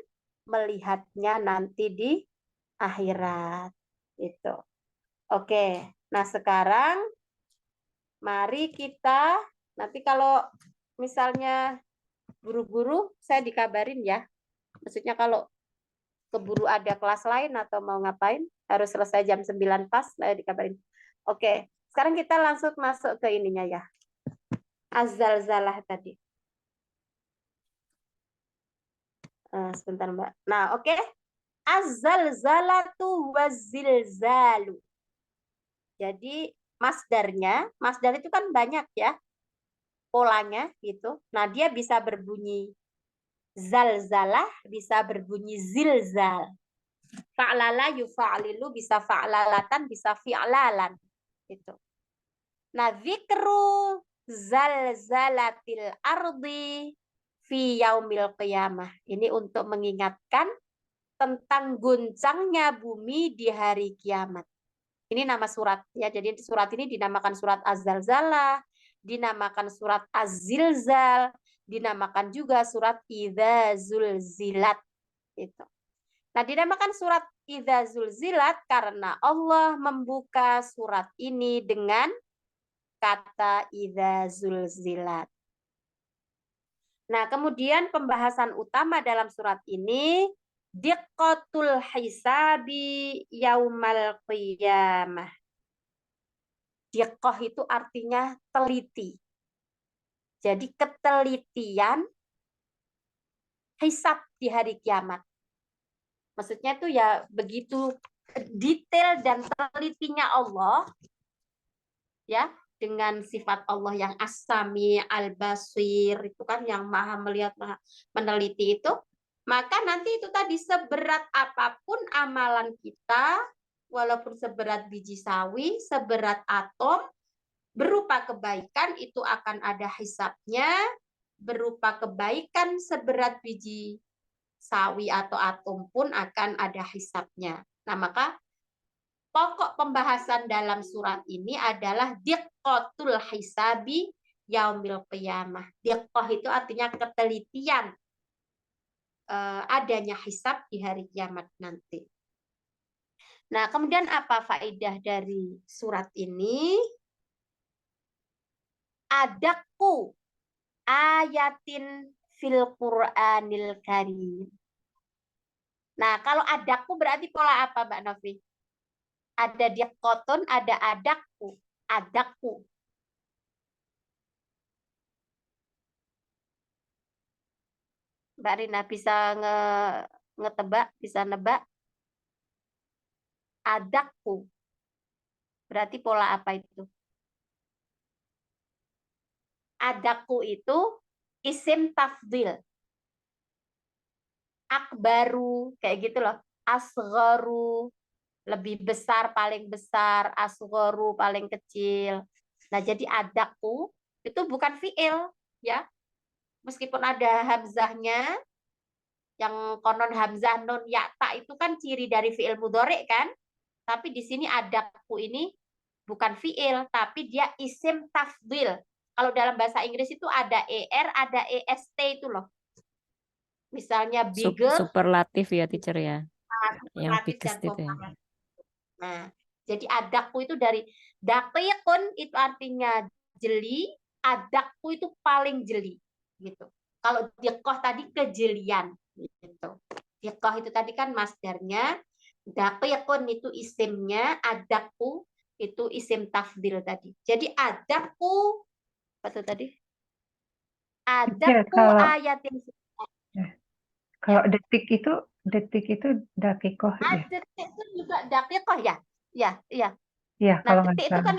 melihatnya nanti di akhirat. Itu. Oke. Nah, sekarang mari kita nanti kalau misalnya buru-buru saya dikabarin ya. Maksudnya kalau keburu ada kelas lain atau mau ngapain, harus selesai jam 9 pas, saya dikabarin. Oke, sekarang kita langsung masuk ke ininya ya. Az-zalzalah tadi. Sebentar Mbak. Nah, oke. Az-zalzalatu waz-zilzalu. Jadi masdar itu kan banyak ya. Polanya gitu. Nah, dia bisa berbunyi zalzalah, bisa berbunyi zilzal. Fa'lala yufa'lilu, bisa fa'lalatan, bisa fi'lalan gitu. Nah, dzikru zalzalatil ardi fi yaumil qiyamah. Ini untuk mengingatkan tentang guncangnya bumi di hari kiamat. Ini nama surat ya. Jadi surat ini dinamakan surat Az-Zalzalah, dinamakan surat Az-Zilzal, dinamakan juga surat Idza Zulzilat. Gitu. Nah, dinamakan surat Idza Zulzilat karena Allah membuka surat ini dengan kata Idza Zulzilat. Nah, kemudian pembahasan utama dalam surat ini diqqatul hisabi yaumal qiyamah. Diqqah itu artinya teliti. Jadi ketelitian hisab di hari kiamat. Maksudnya itu ya begitu detail dan telitinya Allah ya, dengan sifat Allah yang As-Sami, Al-Basir, itu kan yang maha melihat, maha meneliti itu, maka nanti itu tadi seberat apapun amalan kita, walaupun seberat biji sawi, seberat atom, berupa kebaikan itu akan ada hisabnya, berupa kebaikan seberat biji sawi atau atom pun akan ada hisabnya. Nah, maka pokok pembahasan dalam surat ini adalah diqqatul hisabi yaumil qiyamah. Diqqah itu artinya ketelitian adanya hisab di hari kiamat nanti. Nah, kemudian apa faedah dari surat ini? Adaku ayatin fil Qur'anil Karim. Nah, kalau adaku berarti pola apa, Mbak Novi? Ada diqqatun, ada adaku. Adaku. Mbak Rina bisa ngetebak, bisa nebak? Adaku. Berarti pola apa itu? Adaku itu isim tafdil. Akbaru, kayak gitu loh. Asgharu, lebih besar, paling besar. Asgharu, paling kecil. Nah, jadi adaku itu bukan fi'il, ya. Meskipun ada hamzahnya, yang konon hamzah nun ya ta itu kan ciri dari fi'il mudhari kan? Tapi di sini adaku ini bukan fi'il, tapi dia isim tafdil. Kalau dalam bahasa Inggris itu ada ER, ada EST itu loh. Misalnya bigger, Superlatif ya, teacher ya. Yang superlatif biggest dan itu ya. komparatif. Nah, jadi adaku itu dari daqiqun itu artinya jeli, adaku itu paling jeli gitu. Kalau diqoh tadi kejelian gitu. Diqoh itu tadi kan masdarnya, daqiqun itu isimnya, adaku itu isim tafdil tadi. Jadi adaku apa itu tadi? Adaku kalau ayatin. kalau detik itu dakikoh ya. Detik itu juga daqiqah ya? Ya, iya. Iya, Nah, kalau nggak detik itu salah. kan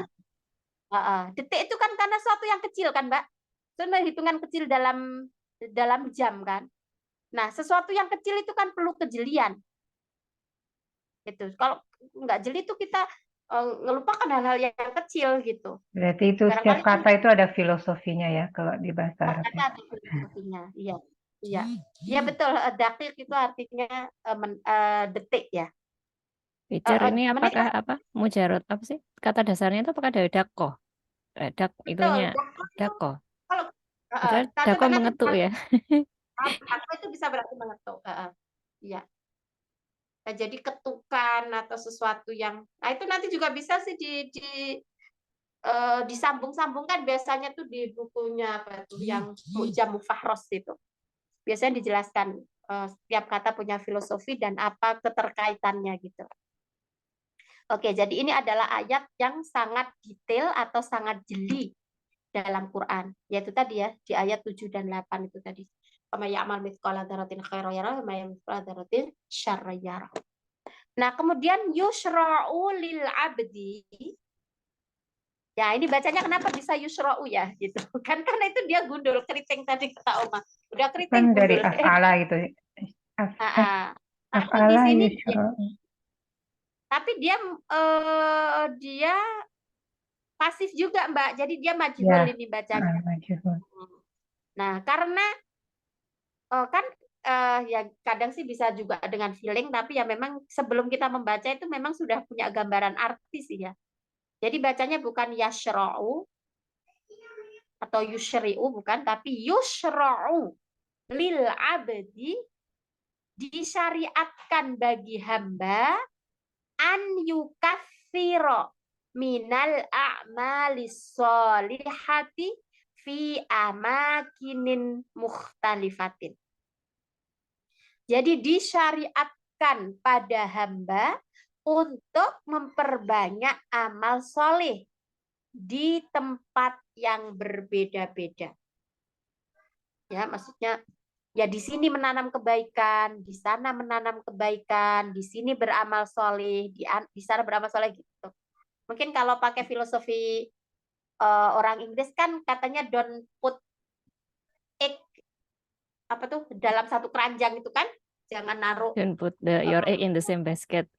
detik itu kan karena suatu yang kecil kan, Mbak? Itu hitungan kecil dalam jam kan. Nah, sesuatu yang kecil itu kan perlu kejelian. Gitu. Kalau nggak jeli itu kita ngelupakan hal-hal yang kecil gitu. Berarti itu setiap Barangkali kan kata itu ada filosofinya ya kalau di bahasa Arab. kata ada filosofinya. Iya. Iya. Iya betul. Dakik itu artinya detik ya. Teacher ini Menit apakah apa? Mujarot apa sih? Kata dasarnya itu apakah ada dako? Dak itunya betul. dako. Kalau Padahal tapi dako nanti mengetuk ya. apa itu bisa berarti mengetuk. Iya. Nah, jadi ketukan atau sesuatu yang, nah itu nanti juga bisa sih disambung-sambungkan biasanya tuh di bukunya apa tuh yang Mu'jam Fahros itu. Biasanya dijelaskan setiap kata punya filosofi dan apa keterkaitannya gitu. Oke, jadi ini adalah ayat yang sangat detail atau sangat jeli dalam Quran. Yaitu tadi ya, di ayat 7 dan 8 itu tadi. Wa may ya'mal mithqala dzarratin khairan yarah wa may ya'mal mithqala dzarratin syarran yarah. Nah, kemudian yusra'u lil abdi. Ya, ini bacanya kenapa bisa yusra'u ya gitu. Kan karena itu dia gundul keriting tadi kata Oma. Udah keriting Kan dari gundul. af'ala gitu. Tapi di Af'ala sini yusra'u. tapi dia pasif juga, Mbak. Jadi dia majhul Ya, ini bacanya. majhul. Nah, karena kan ya kadang sih bisa juga dengan feeling, tapi ya memang sebelum kita membaca itu memang sudah punya gambaran arti sih ya. Jadi bacanya bukan yashra'u, atau yusyri'u bukan, tapi yushra'u lil abdi, disyariatkan bagi hamba an yukatsira minal a'malis sholihati fi amakinin mukhtalifatin. Jadi disyariatkan pada hamba untuk memperbanyak amal soleh di tempat yang berbeda-beda. Ya, maksudnya ya di sini menanam kebaikan, di sana menanam kebaikan, di sini beramal soleh, di sana beramal soleh gitu. Mungkin kalau pakai filosofi orang Inggris kan katanya don't put egg apa tuh dalam satu keranjang itu kan, jangan naruh Don't put your egg in the same basket.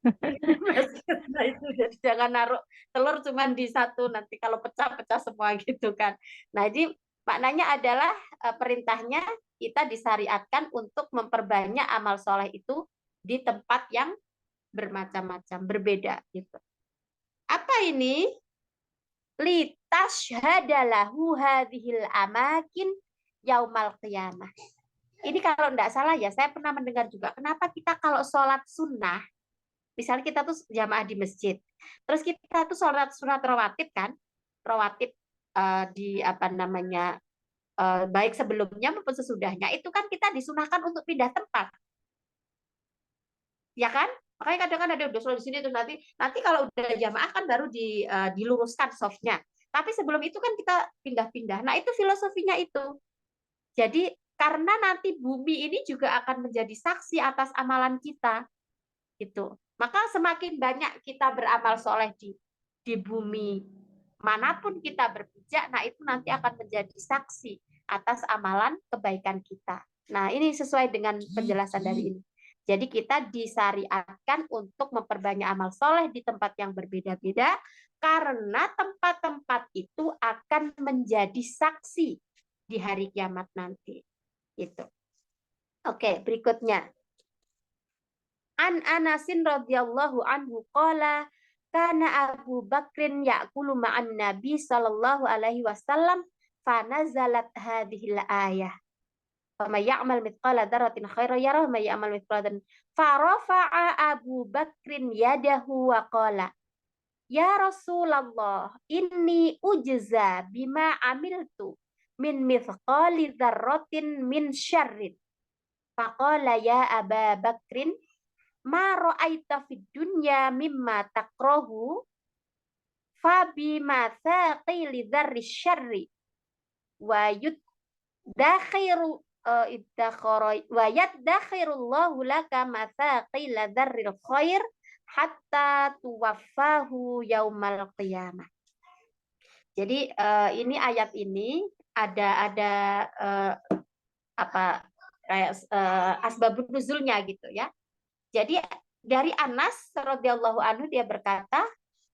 nah, itu jadi jangan naruh telur cuman di satu, nanti kalau pecah-pecah semua gitu kan. Nah, jadi maknanya adalah perintahnya kita disyariatkan untuk memperbanyak amal soleh itu di tempat yang bermacam-macam, berbeda gitu. Apa ini? Litashhadalahu hadhil amakin yaumal qiyamah. Ini kalau tidak salah ya, saya pernah mendengar juga, kenapa kita kalau sholat sunnah, misalnya kita tuh jamaah di masjid, terus kita tuh sholat sunat rawatib kan, rawatib di apa namanya, baik sebelumnya maupun sesudahnya, itu kan kita disunahkan untuk pindah tempat, ya kan? Makanya kadang kan ada udah sholat di sini tuh nanti kalau udah jamaah kan baru diluruskan softnya. Tapi sebelum itu kan kita pindah-pindah. Nah itu filosofinya itu. Jadi karena nanti bumi ini juga akan menjadi saksi atas amalan kita, gitu. Maka semakin banyak kita beramal soleh di bumi manapun kita berpijak, nah itu nanti akan menjadi saksi atas amalan kebaikan kita. Nah ini sesuai dengan penjelasan dari ini. Jadi kita disyariatkan untuk memperbanyak amal soleh di tempat yang berbeda-beda, karena tempat-tempat itu akan menjadi saksi di hari kiamat nanti. Itu. Oke, berikutnya. An Anasin radhiyallahu anhu qala kana Abu Bakrin ya'kulu ma'an Nabi sallallahu alaihi wasallam fanazalat hadhil ayah. Fama ya'mal mithqala dzarratin khairan yarah wa ya'mal mithqala dzarratin farafa'a Abu Bakrin yadahu wa qala ya Rasulullah inni ujza bima amiltu min mithqali dzarratin min syarrin faqala ya Aba Bakrin ma ra'aita fid dunya mimma takrahu fa bima thaqili dzarri syarri wa yudakhiru wa yadakhirullahu laka mathaqila dzarril khair hatta tuwaffahu yaumal qiyamah. Jadi ini ayat ini ada apa kayak asbabun nuzulnya gitu ya. Jadi dari Anas radhiyallahu anhu dia berkata,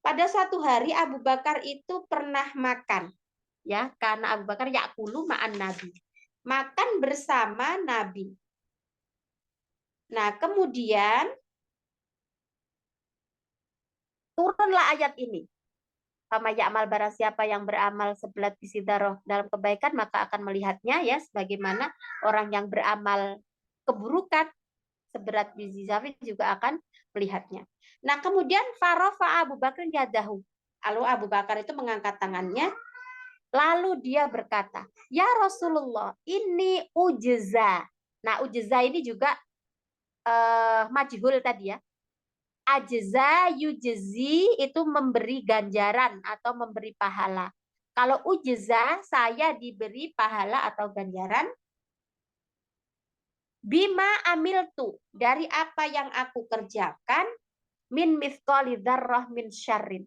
pada suatu hari Abu Bakar itu pernah makan, ya, karena Abu Bakar ya'kulu ma'an Nabi, makan bersama Nabi. Nah, kemudian turunlah ayat ini. Fama ya'mal, barang siapa yang beramal sebelat biji dzarrah dalam kebaikan, maka akan melihatnya, ya, sebagaimana orang yang beramal keburukan seberat biji sawi juga akan melihatnya. Nah, kemudian farafa Abu Bakar yadahu. Lalu Abu Bakar itu mengangkat tangannya, lalu dia berkata, ya Rasulullah, ini ujza. Nah, ujza ini juga majhul tadi ya. Ajza yujzi itu memberi ganjaran atau memberi pahala. Kalau ujza, saya diberi pahala atau ganjaran. Bima amiltu, dari apa yang aku kerjakan, min mithqali dzarrah min syarrin.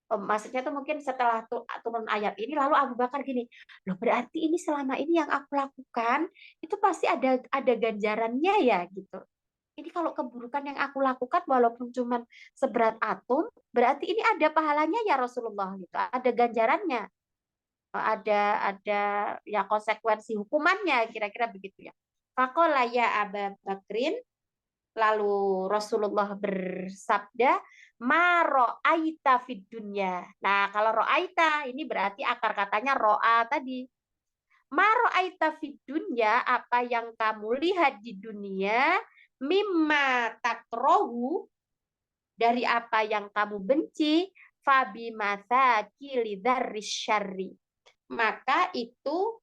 Maksudnya tuh mungkin setelah turun ayat ini, lalu Abu Bakar gini, loh berarti ini selama ini yang aku lakukan itu pasti ada ganjarannya ya gitu. Ini kalau keburukan yang aku lakukan walaupun cuma seberat atom, berarti ini ada pahalanya ya Rasulullah gitu, ada ganjarannya, ada ya konsekuensi hukumannya, kira-kira begitu ya. Faqala ya Aba Bakrin, Lalu Rasulullah bersabda, ma ro'aita fid dunya. Nah, kalau ro'aita ini berarti akar katanya ro'a tadi. Ma ro'aita fid dunya, apa yang kamu lihat di dunia, mimma takrohu, dari apa yang kamu benci, fabi matsakili dzarris syarri. Maka itu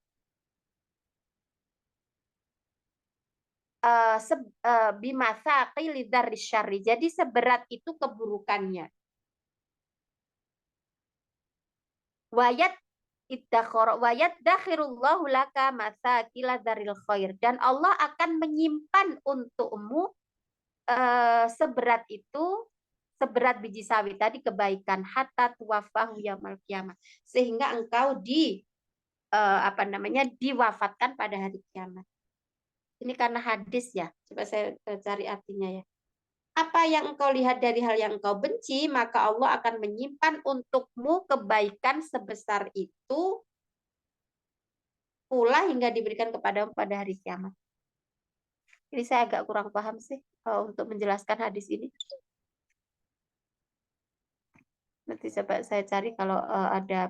bimasa qilidar syarri. Jadi seberat itu keburukannya. Wayat dakhirullahu laka masakila daril khair. Dan Allah akan menyimpan untukmu seberat itu, seberat biji sawi tadi kebaikan, hatta tuwafahu yaumil qiyamah, sehingga engkau diwafatkan pada hari kiamat. Ini karena hadis ya. Coba saya cari artinya ya. Apa yang engkau lihat dari hal yang engkau benci, maka Allah akan menyimpan untukmu kebaikan sebesar itu pula hingga diberikan kepadamu pada hari kiamat. Ini saya agak kurang paham sih untuk menjelaskan hadis ini. Nanti coba saya cari kalau ada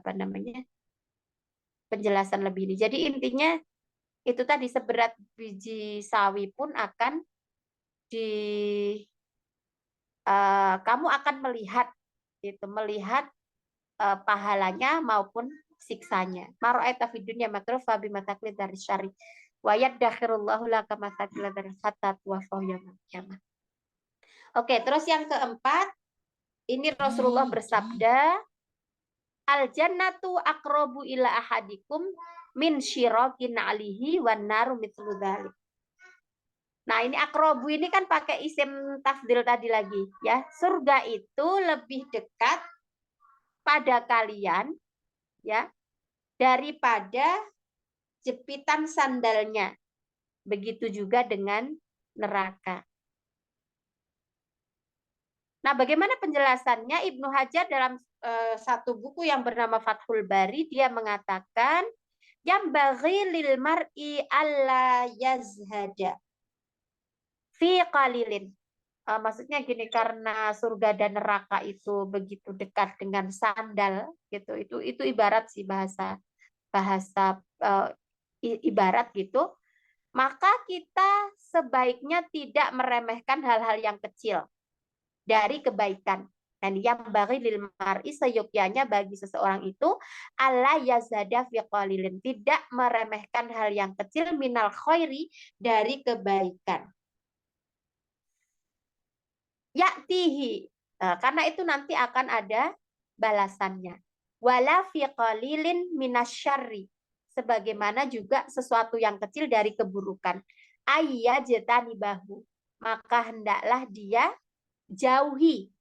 penjelasan lebih ini. Jadi intinya itu tadi seberat biji sawi pun akan kamu akan melihat pahalanya maupun siksanya. Maro'aita fid dunya makrufa bimatakli dari syari. Wa yaddakhirullahu laka matakila dari hatta tuwafahu yaumil qiyamah. Oke, terus yang keempat, ini Rasulullah bersabda, al jannatu aqrabu ila ahadikum min syirakin alihi wan naru mithlu dzalik. Nah, ini akrobu ini kan pakai isim tafdil tadi lagi ya. Surga itu lebih dekat pada kalian ya daripada jepitan sandalnya. Begitu juga dengan neraka. Nah, bagaimana penjelasannya? Ibnu Hajar dalam satu buku yang bernama Fathul Bari, dia mengatakan, yambaghi lil mar'i alla yazhada fi qalilin. Maksudnya gini, karena surga dan neraka itu begitu dekat dengan sandal gitu, itu ibarat sih bahasa ibarat gitu, maka kita sebaiknya tidak meremehkan hal-hal yang kecil dari kebaikan. Dan yang bagi lil mar'i, seyogyanya bagi seseorang itu alla yazada fi qalilin, tidak meremehkan hal yang kecil minal khairi, dari kebaikan. Ya'tihi, karena itu nanti akan ada balasannya. Wala fi qalilin minasyarri, sebagaimana juga sesuatu yang kecil dari keburukan. Ayyajtanibahu, maka hendaklah dia jauhi.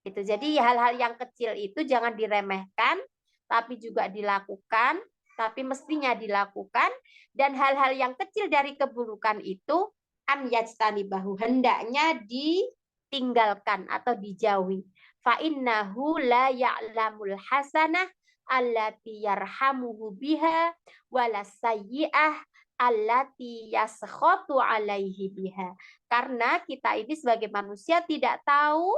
Itu. Jadi hal-hal yang kecil itu jangan diremehkan, tapi juga dilakukan, tapi mestinya dilakukan. Dan hal-hal yang kecil dari keburukan itu an yajtanibahu, hendaknya ditinggalkan atau dijauhi. Fa innahu la ya'lamul hasanah allati yarhamuhu biha wala sayyi'ah allati yaskhatu alaihi biha. Karena kita ini sebagai manusia tidak tahu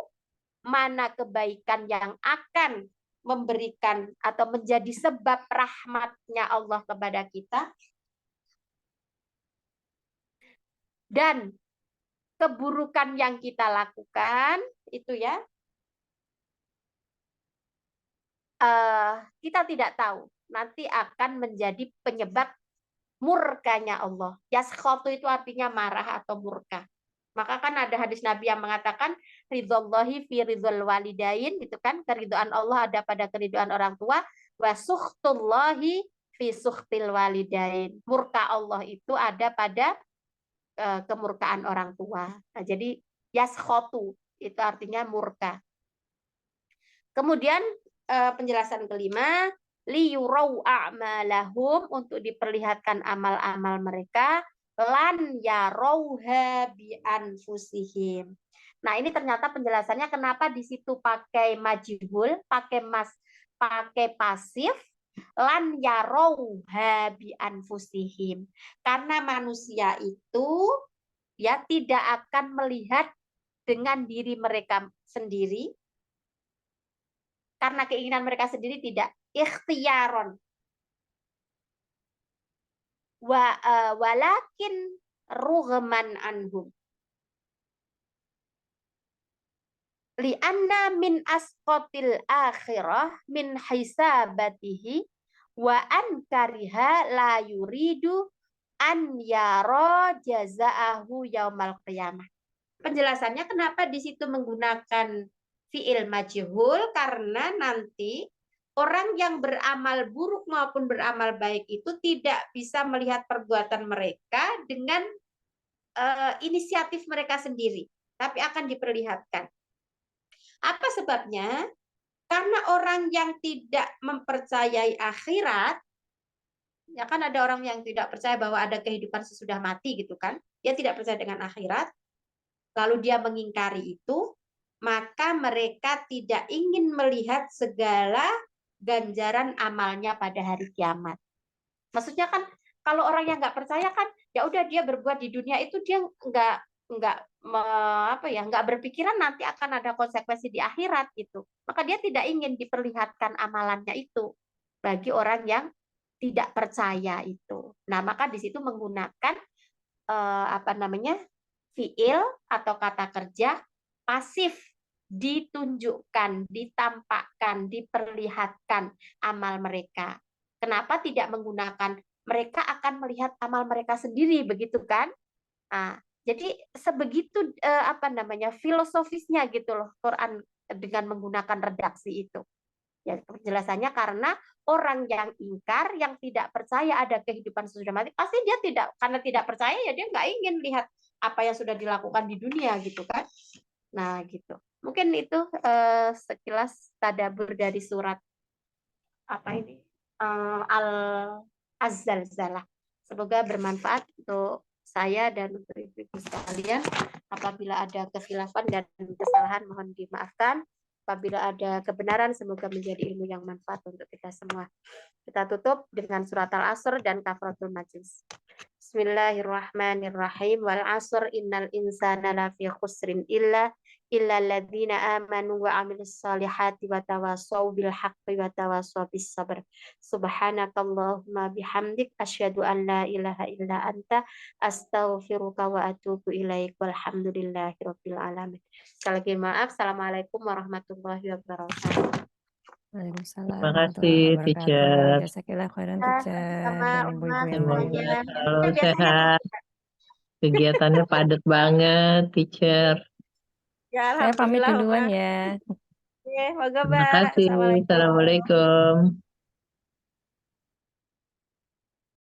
mana kebaikan yang akan memberikan atau menjadi sebab rahmatnya Allah kepada kita, dan keburukan yang kita lakukan itu ya, kita tidak tahu nanti akan menjadi penyebab murkanya Allah. Yaskhatu itu artinya marah atau murka. Maka kan ada hadis Nabi yang mengatakan ridhollahi fi ridhol walidain, itu kan keridhaan Allah ada pada keridhaan orang tua, wa sukhtullahi fi sukhtil walidain. Murka Allah itu ada pada kemurkaan orang tua. Nah, jadi yaskhatu itu artinya murka. Kemudian penjelasan kelima, liyurau a'malahum, untuk diperlihatkan amal-amal mereka, lan yarauha bi anfusihim. Nah, ini ternyata penjelasannya kenapa di situ pakai majhul, pakai pasif, lan yarauha bi anfusihim. Karena manusia itu ya tidak akan melihat dengan diri mereka sendiri karena keinginan mereka sendiri, tidak ikhtiaron walakin rughman anhum li'anna min asqatil akhirah min hisabatihi wa an kariha la yuridu an yara jazaahu yaumal qiyamah. Penjelasannya kenapa di situ menggunakan fi'il majhul, karena nanti orang yang beramal buruk maupun beramal baik itu tidak bisa melihat perbuatan mereka dengan inisiatif mereka sendiri, tapi akan diperlihatkan. Apa sebabnya? Karena orang yang tidak mempercayai akhirat, ya kan ada orang yang tidak percaya bahwa ada kehidupan sesudah mati gitu kan, dia tidak percaya dengan akhirat, lalu dia mengingkari itu, maka mereka tidak ingin melihat segala ganjaran amalnya pada hari kiamat. Maksudnya kan kalau orang yang nggak percaya kan, ya udah dia berbuat di dunia itu, dia nggak berpikiran nanti akan ada konsekuensi di akhirat gitu. Maka dia tidak ingin diperlihatkan amalannya itu bagi orang yang tidak percaya itu. Nah, maka di situ menggunakan fiil atau kata kerja pasif, ditunjukkan, ditampakkan, diperlihatkan amal mereka. Kenapa tidak menggunakan mereka akan melihat amal mereka sendiri, begitu kan? Nah, jadi sebegitu filosofisnya gitu loh Quran dengan menggunakan redaksi itu. Ya, penjelasannya karena orang yang ingkar, yang tidak percaya ada kehidupan sesudah mati, pasti dia karena tidak percaya ya dia nggak ingin lihat apa yang sudah dilakukan di dunia gitu kan. Nah gitu. Mungkin itu sekilas tadabbur dari surat Al-Zalzalah. Semoga bermanfaat untuk saya dan untuk ibu-ibu sekalian. Apabila ada kekhilafan dan kesalahan mohon dimaafkan. Apabila ada kebenaran semoga menjadi ilmu yang manfaat untuk kita semua. Kita tutup dengan surat Al-Asr dan kafaratul majlis. Bismillahirrahmanirrahim. Wal 'asr innal insana lafi khusrin illa alladzina amanu wa 'amilus solihati wa tawasaw bil haqqi wa tawasaw bis sabr. Subhanakallahumma bihamdik asyhadu an la ilaha illa anta astaghfiruka wa atubu ilaik. Walhamdulillahirabbil alamin. Sekali lagi maaf. Assalamualaikum warahmatullahi wabarakatuh. Waalaikumsalam Terima warahmatullahi kasih, teacher. wabarakatuh. Jazakallah khairan Sama teacher dan ibu-ibu yang Semoga semuanya. lain. selalu Biasanya sehat. Kegiatannya padat banget, teacher. ya Saya pamit alhamdulillah duluan Mbak. ya. Oke, moga Terima Mbak. kasih. Assalamualaikum. Assalamualaikum.